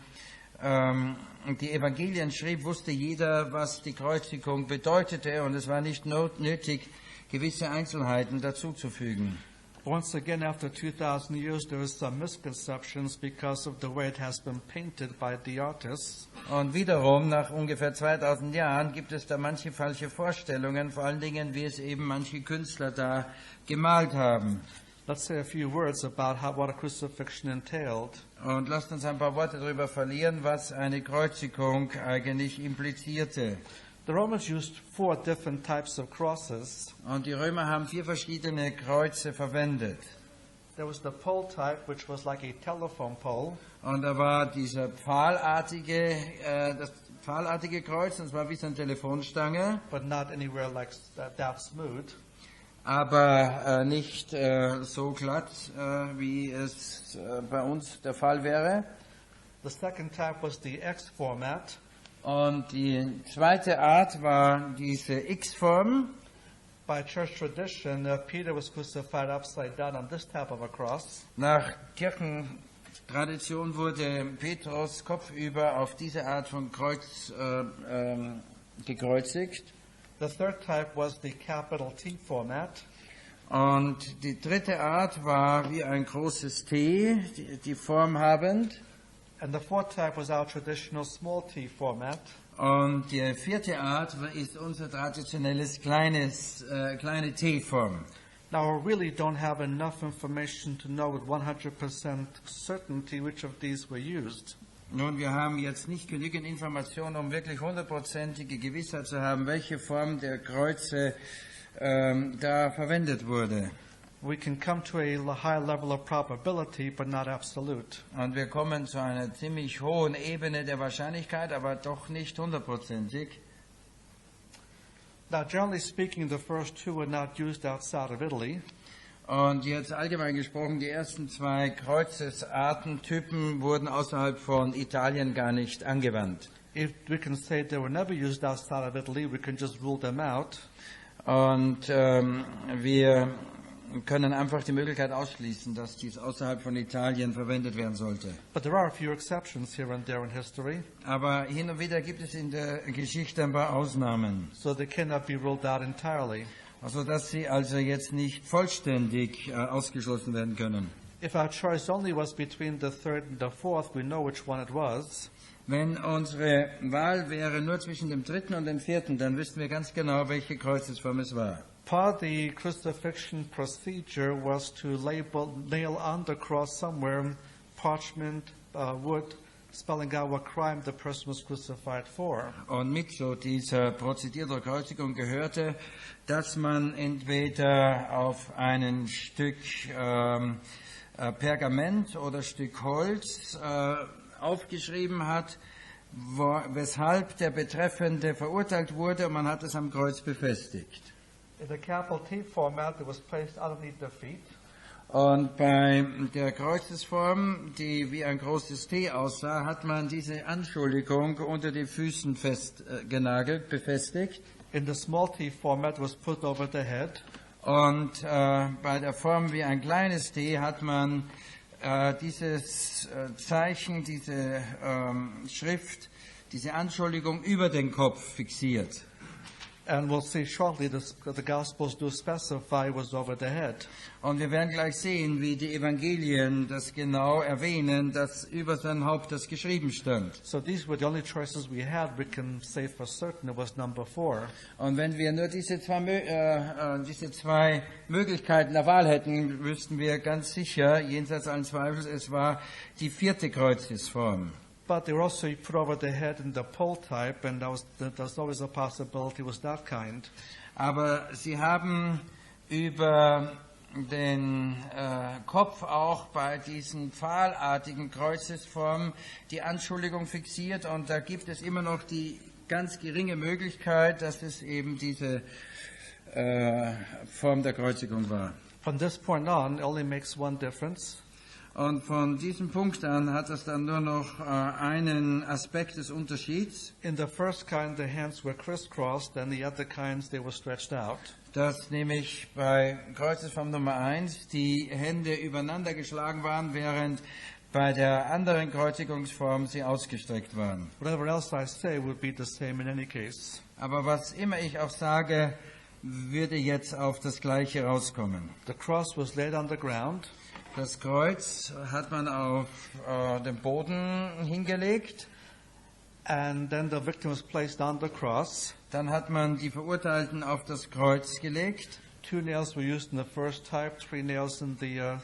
S2: die Evangelien schrieb, wusste jeder, was die Kreuzigung bedeutete, und es war nicht nötig, gewisse Einzelheiten dazuzufügen.
S1: Once again, after 2,000 years, there is some misconceptions because of the way it has been painted by the artists.
S2: Und wiederum, nach ungefähr 2000 Jahren, gibt es da manche falsche Vorstellungen, vor allen Dingen, wie es eben manche Künstler da gemalt haben.
S1: Let's say a few words about what a crucifixion entailed.
S2: Und lasst uns ein paar Worte darüber verlieren, was eine Kreuzigung eigentlich implizierte.
S1: The Romans used 4 different types of crosses.
S2: Und die Römer haben 4 verschiedene Kreuze verwendet.
S1: There was the pole type, which was like a telephone pole.
S2: Und da war dieser das pfahlartige Kreuz, und es war wie so eine Telefonstange,
S1: But not anywhere like that smooth.
S2: aber nicht so glatt, wie es bei uns der Fall wäre.
S1: The second type was the X format.
S2: Und die zweite Art war diese X-Form.
S1: By church tradition, Peter was crucified upside down on this type of a cross.
S2: Nach Kirchentradition wurde Petrus kopfüber auf diese Art von Kreuz gekreuzigt.
S1: The third type was the capital T format.
S2: Und die dritte Art war wie ein großes T, die Form habend.
S1: And the fourth type was our traditional small t format.
S2: Und die vierte Art ist unser traditionelles kleine T-Form.
S1: Now, we really don't have enough information to know with 100% certainty which of these were used.
S2: Nun, wir haben jetzt nicht genügend Informationen, um wirklich 100%ige Gewissheit zu haben, welche Form der Kreuze da verwendet wurde.
S1: We can come to a high level of probability, but not absolute.
S2: Und wir kommen zu einer ziemlich hohen Ebene der Wahrscheinlichkeit, aber doch nicht 100%ig.
S1: Now, generally speaking, the first 2 were not used outside of Italy.
S2: Und jetzt allgemein gesprochen, die ersten 2 Kreuzesartentypen wurden außerhalb von Italien gar nicht angewandt.
S1: If we can say they were never used outside of Italy, we can just rule them out.
S2: Und wir können einfach die Möglichkeit ausschließen, dass dies außerhalb von Italien verwendet werden sollte.
S1: But there are a few exceptions here and there in history,
S2: Aber hin und wieder gibt es in der Geschichte ein paar Ausnahmen,
S1: so they cannot be ruled out entirely.
S2: also dass sie also jetzt nicht vollständig ausgeschlossen werden können.
S1: If our choice only was between the third and the fourth, we know which one it was.
S2: Wenn unsere Wahl wäre nur zwischen dem dritten und dem vierten, dann wüssten wir ganz genau, welche Kreuzesform es war.
S1: Part of the crucifixion procedure was to nail on the cross somewhere parchment, wood, spelling out what crime the person was crucified for.
S2: Und mit so dieser Prozedur der Kreuzigung gehörte, dass man entweder auf ein Stück Pergament oder Stück Holz aufgeschrieben hat, weshalb der Betreffende verurteilt wurde, und man hat es am Kreuz befestigt.
S1: In the capital T format, it was placed underneath the feet.
S2: Und bei der Kreuzesform, die wie ein großes T aussah, hat man diese Anschuldigung unter die Füßen festgenagelt, befestigt.
S1: In the small T format, it was put over the head.
S2: Und bei der Form wie ein kleines T hat man dieses Zeichen, diese Schrift, diese Anschuldigung über den Kopf fixiert.
S1: And we'll see shortly the Gospels do specify it was over the head.
S2: Und wir werden gleich sehen, wie die Evangelien das genau erwähnen, dass über sein Haupt das geschrieben stand.
S1: So these were the only choices we had. We can say for certain it was number 4.
S2: Und wenn wir nur diese zwei Möglichkeiten der Wahl hätten, wüssten wir ganz sicher, jenseits allen Zweifels, es war die 4. Kreuzesform.
S1: But they were also put over the head in the pole type, and there's always a possibility it was that kind.
S2: Aber sie haben über den Kopf auch bei diesen pfahlartigen Kreuzesformen die Anschuldigung fixiert, und da gibt es immer noch die ganz geringe Möglichkeit, dass es eben diese Form der Kreuzigung war.
S1: From this point on, it only makes one difference.
S2: Und von diesem Punkt an hat es dann nur noch einen Aspekt des Unterschieds.
S1: In the first kind, the hands were crisscrossed, and the other kinds, they were stretched out.
S2: Dass nämlich bei Kreuzesform Nummer 1 die Hände übereinander geschlagen waren, während bei der anderen Kreuzigungsform sie ausgestreckt waren.
S1: Whatever else I say would be the same in any case.
S2: Aber was immer ich auch sage, würde jetzt auf das Gleiche rauskommen.
S1: The cross was laid on the ground.
S2: Das Kreuz hat man auf den Boden hingelegt.
S1: And then the victim was placed on the cross.
S2: Dann hat man die Verurteilten auf das Kreuz gelegt.
S1: 2 nails were used in the first type, 3 nails in the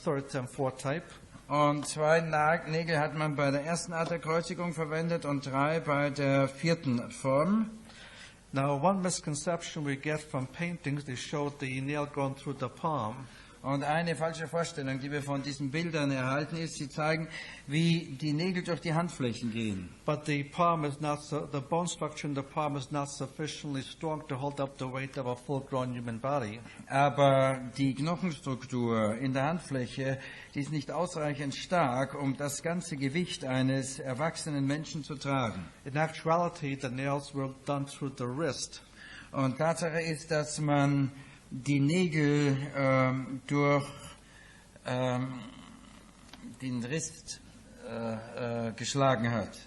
S1: third and fourth type.
S2: Und 2 Nägel hat man bei der ersten Art der Kreuzigung verwendet und 3 bei der 4. Form.
S1: Now, one misconception we get from paintings, they showed the nail going through the palm.
S2: Und eine falsche Vorstellung, die wir von diesen Bildern erhalten, ist, sie zeigen, wie die Nägel durch die Handflächen gehen.
S1: But the palm is not the bone structure in the palm is not sufficiently strong to hold up the weight of a full-grown human body.
S2: Aber die Knochenstruktur in der Handfläche, die ist nicht ausreichend stark, um das ganze Gewicht eines erwachsenen Menschen zu tragen.
S1: In actuality, the nails were done through the wrist.
S2: Und Tatsache ist, dass man die Nägel durch den Rist geschlagen hat.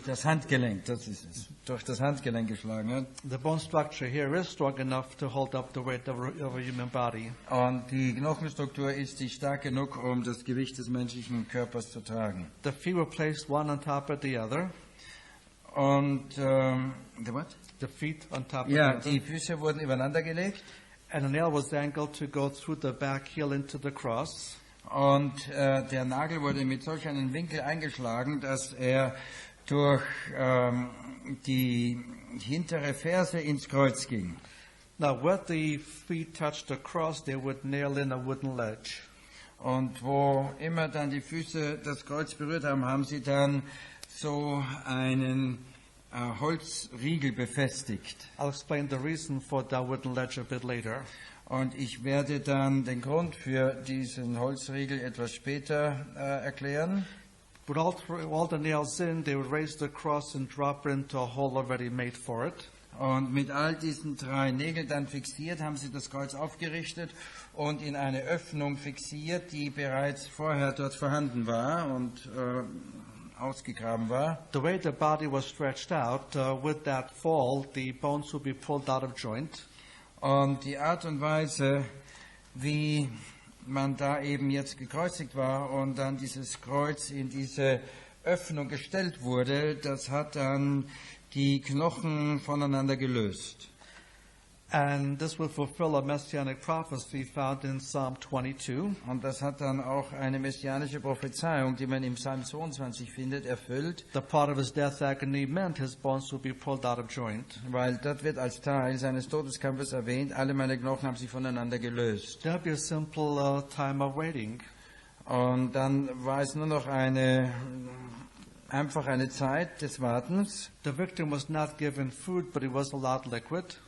S2: Das Handgelenk, das ist es. Durch das Handgelenk geschlagen hat.
S1: The bone structure here is strong enough to hold up the weight of a human body.
S2: Und die Knochenstruktur ist die stark genug, um das Gewicht des menschlichen Körpers zu tragen.
S1: The feet were placed one on top of the other.
S2: Und the what?
S1: The feet on top of
S2: Ja,
S1: the
S2: die Füße wurden übereinander gelegt.
S1: And a nail was angled to go through the back heel into the cross.
S2: Und der Nagel wurde mit solch einem Winkel eingeschlagen, dass er durch die hintere Ferse ins Kreuz ging.
S1: Now, where the feet touched the cross, they would nail in a wooden ledge.
S2: Und wo immer dann die Füße das Kreuz berührt haben, haben sie dann so einen Holzriegel befestigt.
S1: I'll explain the reason for that wooden ledge a bit later.
S2: Und ich werde dann den Grund für diesen Holzriegel etwas später erklären.
S1: With all the nails in, they would raise the cross and drop it into a hole already made for it.
S2: Und mit all diesen 3 Nägeln dann fixiert, haben sie das Kreuz aufgerichtet und in eine Öffnung fixiert, die bereits vorher dort vorhanden war und ausgegraben war.
S1: The way the body was stretched out, with that fall, the bones would be pulled out of joint.
S2: Und die Art und Weise, wie man da eben jetzt gekreuzigt war und dann dieses Kreuz in diese Öffnung gestellt wurde, das hat dann die Knochen voneinander gelöst.
S1: And this will fulfill a messianic prophecy found in Psalm 22.
S2: Und das hat dann auch eine messianische Prophezeiung, die man im Psalm 22 findet, erfüllt.
S1: The part of his death agony meant his bones will be pulled out of joint.
S2: Weil dort wird als Teil seines Todeskampfes erwähnt, alle meine Knochen haben sich voneinander gelöst.
S1: There'll be a simple time of waiting.
S2: Und dann war es nur noch einfach eine Zeit des Wartens.
S1: The victim was not given food, but he was allowed liquid.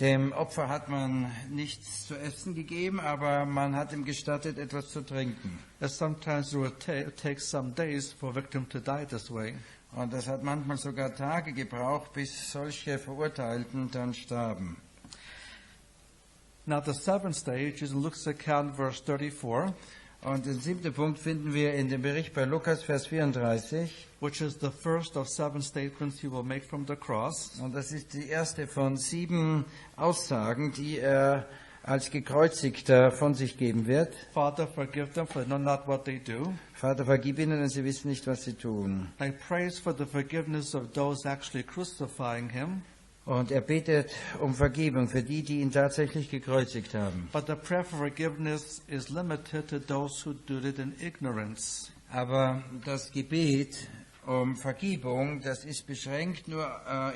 S2: Dem Opfer hat man nichts zu essen gegeben, aber man hat ihm gestattet, etwas zu trinken.
S1: Sometimes it would take some days for a victim to die this way.
S2: Und das hat manchmal sogar Tage gebraucht, bis solche Verurteilten dann starben.
S1: Now the seventh stage is in Luke's account, verse 34.
S2: Und den 7. Punkt finden wir in dem Bericht bei Lukas, Vers 34.
S1: Which is the first of 7 statements he will make from the cross.
S2: Und das ist die erste von 7 Aussagen, die er als Gekreuzigter von sich geben wird.
S1: Father, forgive them, for they know not what they do.
S2: Vater, vergib ihnen, denn sie wissen nicht, was sie tun.
S1: He prays for the forgiveness of those actually crucifying him.
S2: Und er betet um Vergebung für die, die ihn tatsächlich gekreuzigt haben.
S1: But the prayer for forgiveness is limited to those who do it in ignorance.
S2: Aber das Gebet um Vergebung, das ist beschränkt nur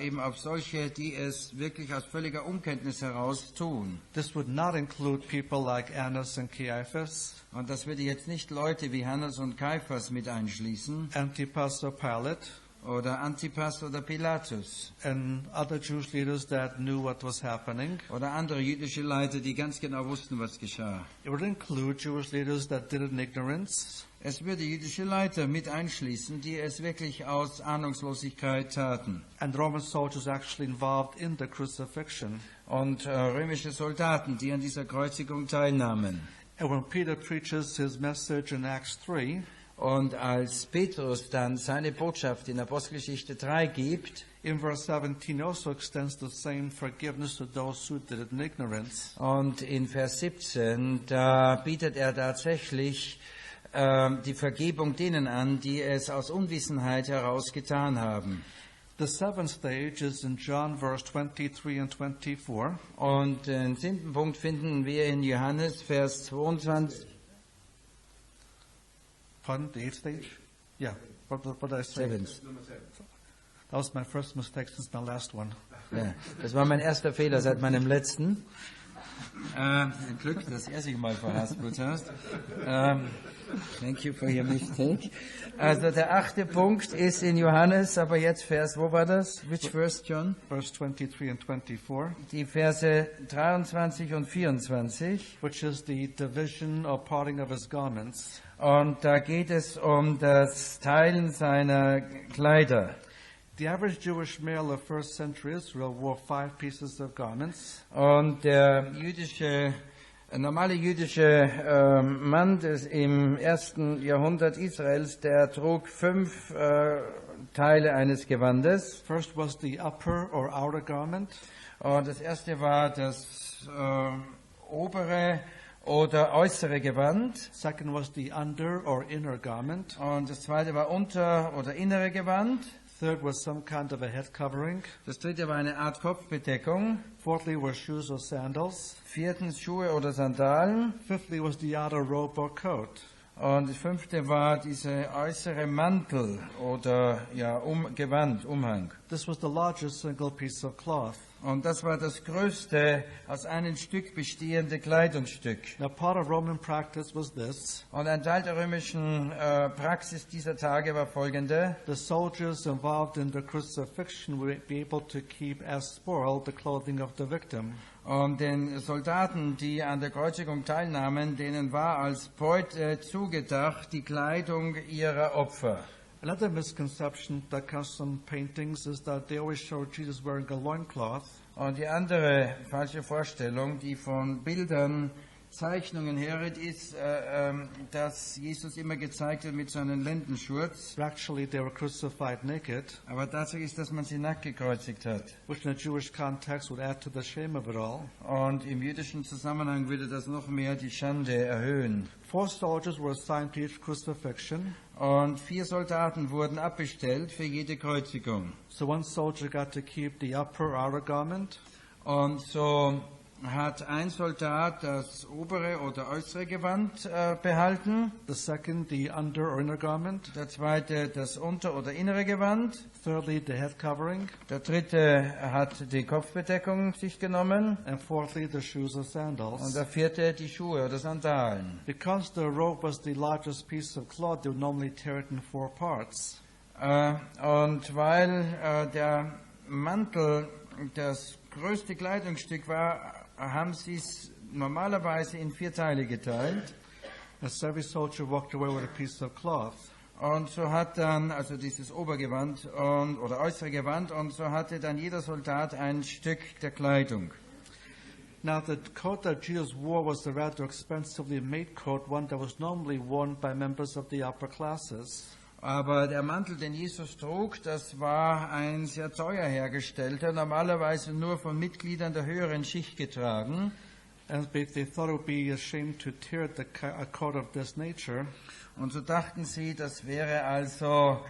S2: eben auf solche, die es wirklich aus völliger Unkenntnis heraus tun.
S1: This would not include people like Annas and Caiaphas,
S2: Und das würde jetzt nicht Leute wie Hannas und Kaiphas mit einschließen,
S1: Antipas or Pilate,
S2: oder Antipas oder Pilatus,
S1: and other Jewish leaders that knew what was happening.
S2: oder andere jüdische Leiter, die ganz genau wussten, was geschah.
S1: It would include Jewish leaders that did it in ignorance,
S2: Es würde jüdische Leiter mit einschließen, die es wirklich aus Ahnungslosigkeit taten.
S1: and Roman soldiers actually involved in the crucifixion.
S2: Und römische Soldaten, die an dieser Kreuzigung teilnahmen.
S1: And when Peter preaches his message in Acts 3,
S2: Und als Petrus dann seine Botschaft in Apostelgeschichte 3 gibt,
S1: in verse 17 he also extends the same forgiveness to those who did it in ignorance.
S2: und in Vers 17, da bietet er tatsächlich die Vergebung denen an, die es aus Unwissenheit heraus getan haben.
S1: The seventh stage is in John verse 23 and 24.
S2: Und den 7. Punkt finden wir in Johannes, Vers 22.
S1: Pardon, the eighth stage? Yeah, what did I say?
S2: 7.
S1: That was my first mistake since my last one.
S2: Ja, das war mein erster Fehler seit meinem letzten. Ein Glück, dass er sich mal verhaspelt hat. Thank you for your mistake. Also der 8. Punkt ist in Johannes, aber jetzt Vers, wo war das? Which verse, John?
S1: Verse 23 and 24,
S2: Die Verse 23 und 24.
S1: which is the division or parting of his garments.
S2: Und da geht es um das Teilen seiner Kleider.
S1: The average Jewish male of first century Israel wore 5 pieces of garments.
S2: Und der normale jüdische Mann im 1. Jahrhundert Israels, der trug 5 Teile eines Gewandes.
S1: First was the upper or outer garment.
S2: Und das erste war das obere oder äußere Gewand.
S1: Second was the under or inner garment.
S2: Und das zweite war unter- oder innere Gewand.
S1: Third was some kind of a head covering.
S2: Das dritte war eine Art Kopfbedeckung.
S1: Fourthly were shoes or sandals.
S2: 4. Schuhe oder Sandalen.
S1: Fifthly was the outer robe or coat.
S2: Und das 5. war dieser äußere Mantel oder Gewand, Umhang.
S1: This was the largest single piece of cloth.
S2: Und das war das größte aus einem Stück bestehende Kleidungsstück.
S1: Now part of Roman practice was this.
S2: Und ein Teil der römischen Praxis dieser Tage war folgende.
S1: The soldiers involved in the crucifixion would be able to keep as spoil the clothing of the victim.
S2: Und den Soldaten, die an der Kreuzigung teilnahmen, denen war als Beute zugedacht die Kleidung ihrer Opfer.
S1: Another misconception that comes from paintings is that they always show Jesus wearing a loincloth.
S2: Und die andere falsche Vorstellung, die von Bildern, Zeichnungen herrührt, ist, dass Jesus immer gezeigt wird mit so einem Lendenschurz.
S1: But actually, they were crucified naked,
S2: Aber Tatsache ist, dass man sie nackt gekreuzigt hat.
S1: which in a Jewish context would add to the shame of it all.
S2: Und im jüdischen Zusammenhang würde das noch mehr die Schande erhöhen.
S1: 4 soldiers were assigned to each crucifixion.
S2: Und 4 Soldaten wurden abbestellt für jede Kreuzigung.
S1: So one soldier got to keep the upper outer garment.
S2: Und so hat ein Soldat das obere oder äußere Gewand behalten,
S1: The second, the under or inner garment.
S2: der zweite das unter- oder innere Gewand,
S1: Thirdly, the head covering.
S2: der dritte hat die Kopfbedeckung sich genommen
S1: And fourthly, the shoes or
S2: und
S1: sandals.
S2: der vierte die Schuhe oder Sandalen.
S1: Because the robe was the largest piece of cloth, they would normally tear it in 4 parts.
S2: Und weil der Mantel das größte Kleidungsstück war, haben sie es normalerweise in 4 Teile geteilt.
S1: And so every soldier walked away with a piece of cloth.
S2: Und so hat dann, also dieses Obergewand oder äußere Gewand, und so hatte dann jeder Soldat ein Stück der Kleidung.
S1: Now, the coat that Jesus wore was a rather expensively made coat, one that was normally worn by members of the upper classes.
S2: Aber der Mantel, den Jesus trug, das war ein sehr teuer hergestellter, normalerweise nur von Mitgliedern der höheren Schicht getragen.
S1: And they thought it would be a shame to tear a coat of this nature.
S2: Und so dachten sie, das wäre also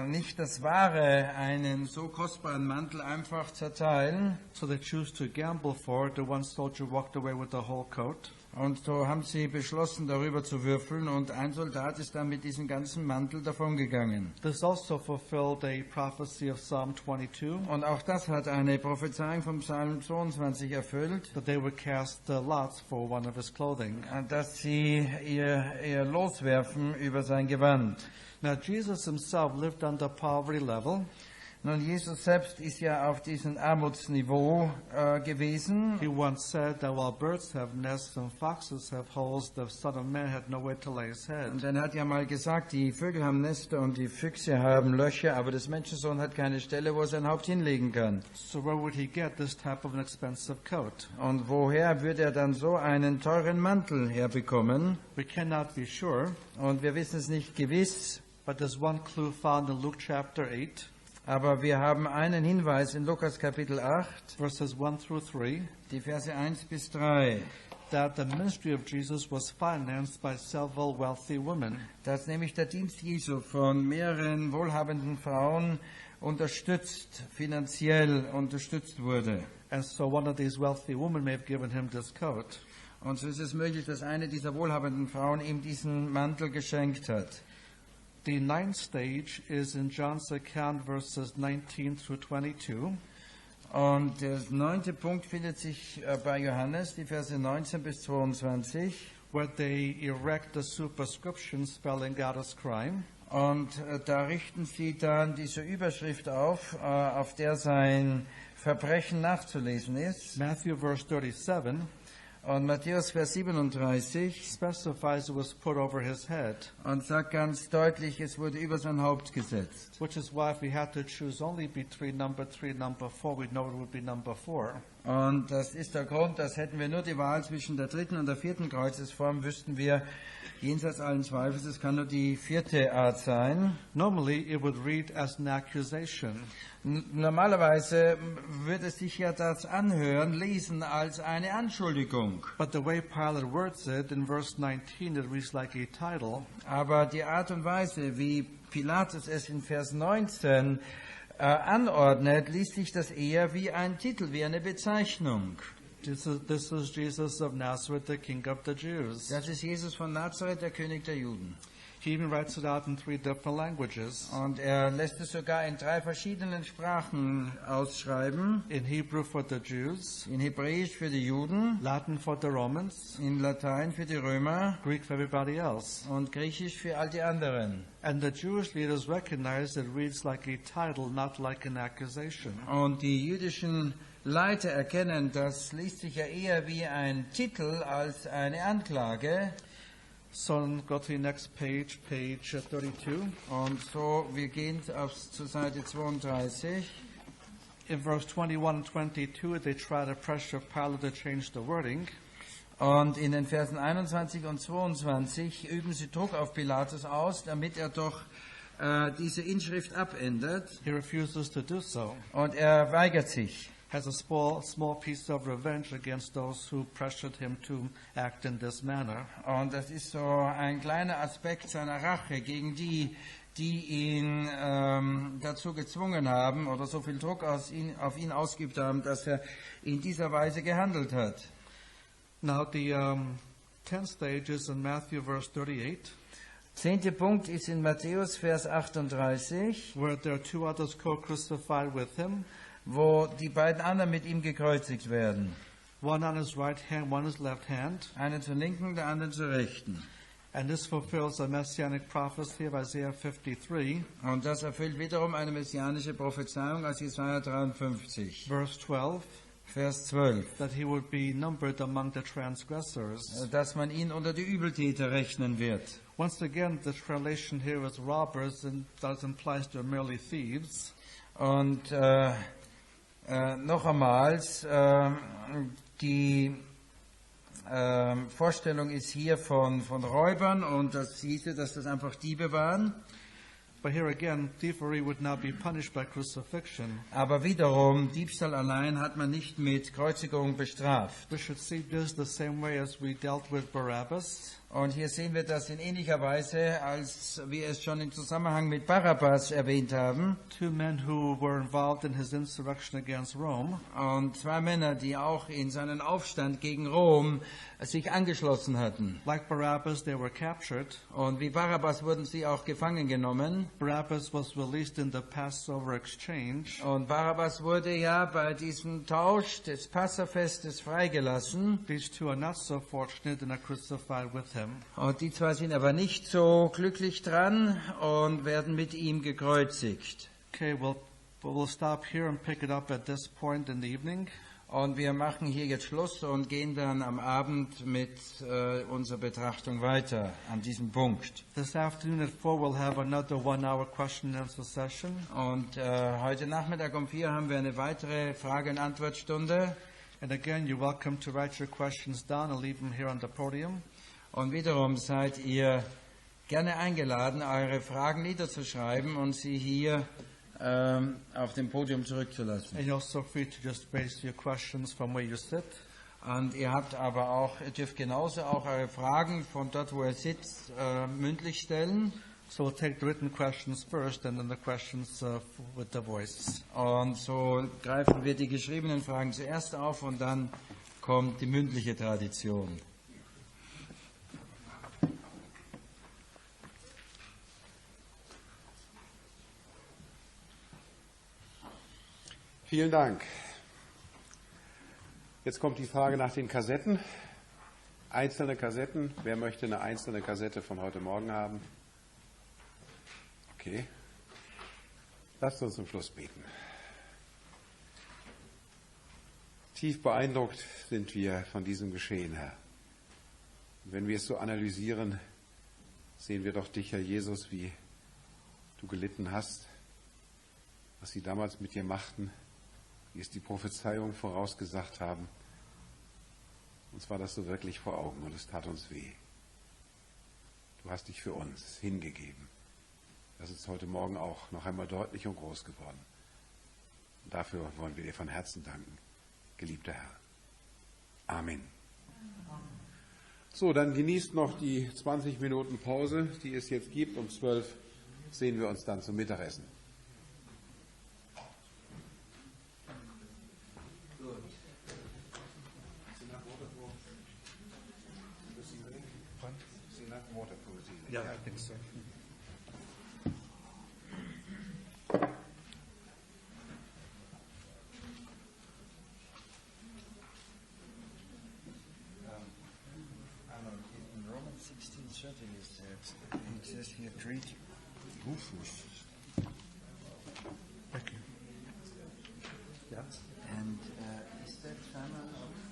S2: nicht das Wahre, einen so kostbaren Mantel einfach zerteilen.
S1: So they choose to gamble for it. The one soldier walked away with the whole coat.
S2: Und so haben sie beschlossen, darüber zu würfeln, und ein Soldat ist dann mit diesem ganzen Mantel davongegangen.
S1: This also fulfilled a prophecy of Psalm 22,
S2: Und auch das hat eine Prophezeiung vom Psalm 22 erfüllt,
S1: that they would cast the lots for one of his clothing.
S2: dass sie ihr loswerfen über sein Gewand.
S1: Now, Jesus himself lived on the poverty level.
S2: Nun, Jesus selbst ist ja auf diesem Armutsniveau gewesen.
S1: He once said that while birds have nests and foxes have holes, the Son of Man had nowhere to lay his head.
S2: Und dann hat er mal gesagt, die Vögel haben Nester und die Füchse haben Löcher, aber das Menschensohn hat keine Stelle, wo er sein Haupt hinlegen kann.
S1: So where would he get this type of an expensive coat?
S2: Und woher würde er dann so einen teuren Mantel herbekommen?
S1: We cannot be sure,
S2: Und wir wissen es nicht gewiss,
S1: but there's one clue found in Luke chapter 8,
S2: aber wir haben einen Hinweis in Lukas Kapitel 8,
S1: verses 1 through 3,
S2: die Verse 1 bis 3,
S1: that the ministry of Jesus was financed by several wealthy women.
S2: dass nämlich der Dienst Jesu von mehreren wohlhabenden Frauen finanziell unterstützt wurde.
S1: And so one of these wealthy women may have given him this coat.
S2: Und so ist es möglich, dass eine dieser wohlhabenden Frauen ihm diesen Mantel geschenkt hat.
S1: The 9th stage is in John's account, verses 19 through 22.
S2: Und der 9. Punkt findet sich bei Johannes, die Verse 19 bis 22.
S1: Where they erect the superscription spelling out his crime.
S2: Und da richten sie dann diese Überschrift auf der sein Verbrechen nachzulesen ist.
S1: Matthew verse 37
S2: Und Matthäus Vers 37
S1: specifies it was put over his head,
S2: und sagt ganz deutlich, es wurde über sein Haupt gesetzt.
S1: which is why if we had to choose only between number 3 and number 4, we'd know it would be number 4.
S2: Und das ist der Grund, dass hätten wir nur die Wahl zwischen der 3. und der 4. Kreuzesform, wüssten wir jenseits allen Zweifels, es kann nur die 4. Art sein.
S1: Normally, it would read as an accusation.
S2: Normalerweise würde es sich ja das anhören, lesen als eine Anschuldigung.
S1: But the way Pilate words it, in verse 19, it reads like a title.
S2: Aber die Art und Weise, wie Pilatus es in Vers 19 anordnet, liest sich das eher wie ein Titel, wie eine Bezeichnung.
S1: This is Jesus of Nazareth, the King of the Jews.
S2: Das ist Jesus von Nazareth, der König der Juden.
S1: He even writes it out in 3 different languages.
S2: Und er lässt es sogar in 3 verschiedenen Sprachen ausschreiben.
S1: In Hebrew for the Jews,
S2: In Hebräisch für die Juden,
S1: Latin for the Romans,
S2: in Latein für die Römer
S1: Greek for everybody else.
S2: und Griechisch für all die anderen.
S1: And the Jewish leaders recognize it reads like a title, not like an accusation.
S2: Und die jüdischen Leiter erkennen, das liest sich ja eher wie ein Titel als eine Anklage.
S1: So go to the next page, page 32.
S2: Und so, wir gehen zur Seite 32.
S1: In verse 21 and 22, they try to pressure Pilate to change the wording.
S2: Und in den Versen 21 und 22 üben sie Druck auf Pilatus aus, damit er doch diese Inschrift abändert.
S1: He refuses to do so.
S2: Und er weigert sich.
S1: has a small piece of revenge against those who pressured him to act in this manner.
S2: Und das ist so ein kleiner Aspekt seiner Rache gegen die ihn dazu gezwungen haben oder so viel Druck auf ihn ausgeübt haben, dass er in dieser Weise gehandelt hat.
S1: Now the 10th stage is in Matthew verse 38.
S2: 10. Punkt ist in Matthäus Vers 38,
S1: where there are two others co-crucified with him,
S2: wo die beiden anderen mit ihm gekreuzigt werden.
S1: One on his right hand, one his left hand.
S2: Einer zur linken, der andere zur rechten.
S1: And this fulfills a messianic prophecy of Isaiah 53.
S2: Und das erfüllt wiederum eine messianische Prophezeiung aus Jesaja 53.
S1: Verse 12.
S2: Vers 12.
S1: That he would be numbered among the transgressors.
S2: Dass man ihn unter die Übeltäter rechnen wird.
S1: Once again, the translation here is robbers, and that implies they're merely thieves.
S2: Und noch einmal, die Vorstellung ist hier von Räubern, und das hieße, dass das einfach Diebe waren.
S1: But here again, thievery would not be punished by crucifixion.
S2: Aber wiederum, Diebstahl allein hat man nicht mit Kreuzigung bestraft.
S1: We should see this the same way as we dealt with Barabbas.
S2: Und hier sehen wir das in ähnlicher Weise, als wir es schon im Zusammenhang mit Barabbas erwähnt haben.
S1: Two men who were involved in his insurrection against Rome.
S2: Und zwei Männer, die auch in seinen Aufstand gegen Rom sich angeschlossen hatten.
S1: Like Barabbas, they were captured.
S2: Und wie Barabbas wurden sie auch gefangen genommen.
S1: Barabbas was released in the Passover exchange.
S2: Und Barabbas wurde ja bei diesem Tausch des Passafestes freigelassen.
S1: These two are not so fortunate and are crucified with him.
S2: Und die zwei sind aber nicht so glücklich dran und werden mit ihm gekreuzigt.
S1: Okay, we'll stop here and pick it up at this point in the evening.
S2: Und wir machen hier jetzt Schluss und gehen dann am Abend mit unserer Betrachtung weiter an diesem Punkt.
S1: This afternoon at 4 we'll have another 1-hour question and answer session.
S2: Und heute Nachmittag um 4 haben wir eine weitere Frage- und Antwortstunde.
S1: And again, you're welcome to write your questions down and leave them here on the podium.
S2: Und wiederum seid ihr gerne eingeladen, eure Fragen niederzuschreiben und sie hier auf dem Podium zurückzulassen.
S1: And you're also free to just raise your questions from where you sit.
S2: Und ihr dürft genauso auch eure Fragen von dort, wo ihr sitzt, mündlich stellen.
S1: So we'll take the written questions first and then the questions with the voice.
S2: Und so greifen wir die geschriebenen Fragen zuerst auf und dann kommt die mündliche Tradition.
S3: Vielen Dank. Jetzt kommt die Frage nach den Kassetten. Einzelne Kassetten. Wer möchte eine einzelne Kassette von heute Morgen haben? Okay. Lasst uns zum Schluss beten. Tief beeindruckt sind wir von diesem Geschehen, Herr. Und wenn wir es so analysieren, sehen wir doch dich, Herr Jesus, wie du gelitten hast, was sie damals mit dir machten, wie es die Prophezeiung vorausgesagt haben. Uns war das so wirklich vor Augen und es tat uns weh. Du hast dich für uns hingegeben. Das ist heute Morgen auch noch einmal deutlich und groß geworden. Und dafür wollen wir dir von Herzen danken, geliebter Herr. Amen. So, dann genießt noch die 20 Minuten Pause, die es jetzt gibt. Um 12 sehen wir uns dann zum Mittagessen.
S1: Yeah, I think so.
S2: Arnold, in Romans 16:30 it says here, treat Rufus.
S1: Thank you. Yeah.
S2: And is that Simon?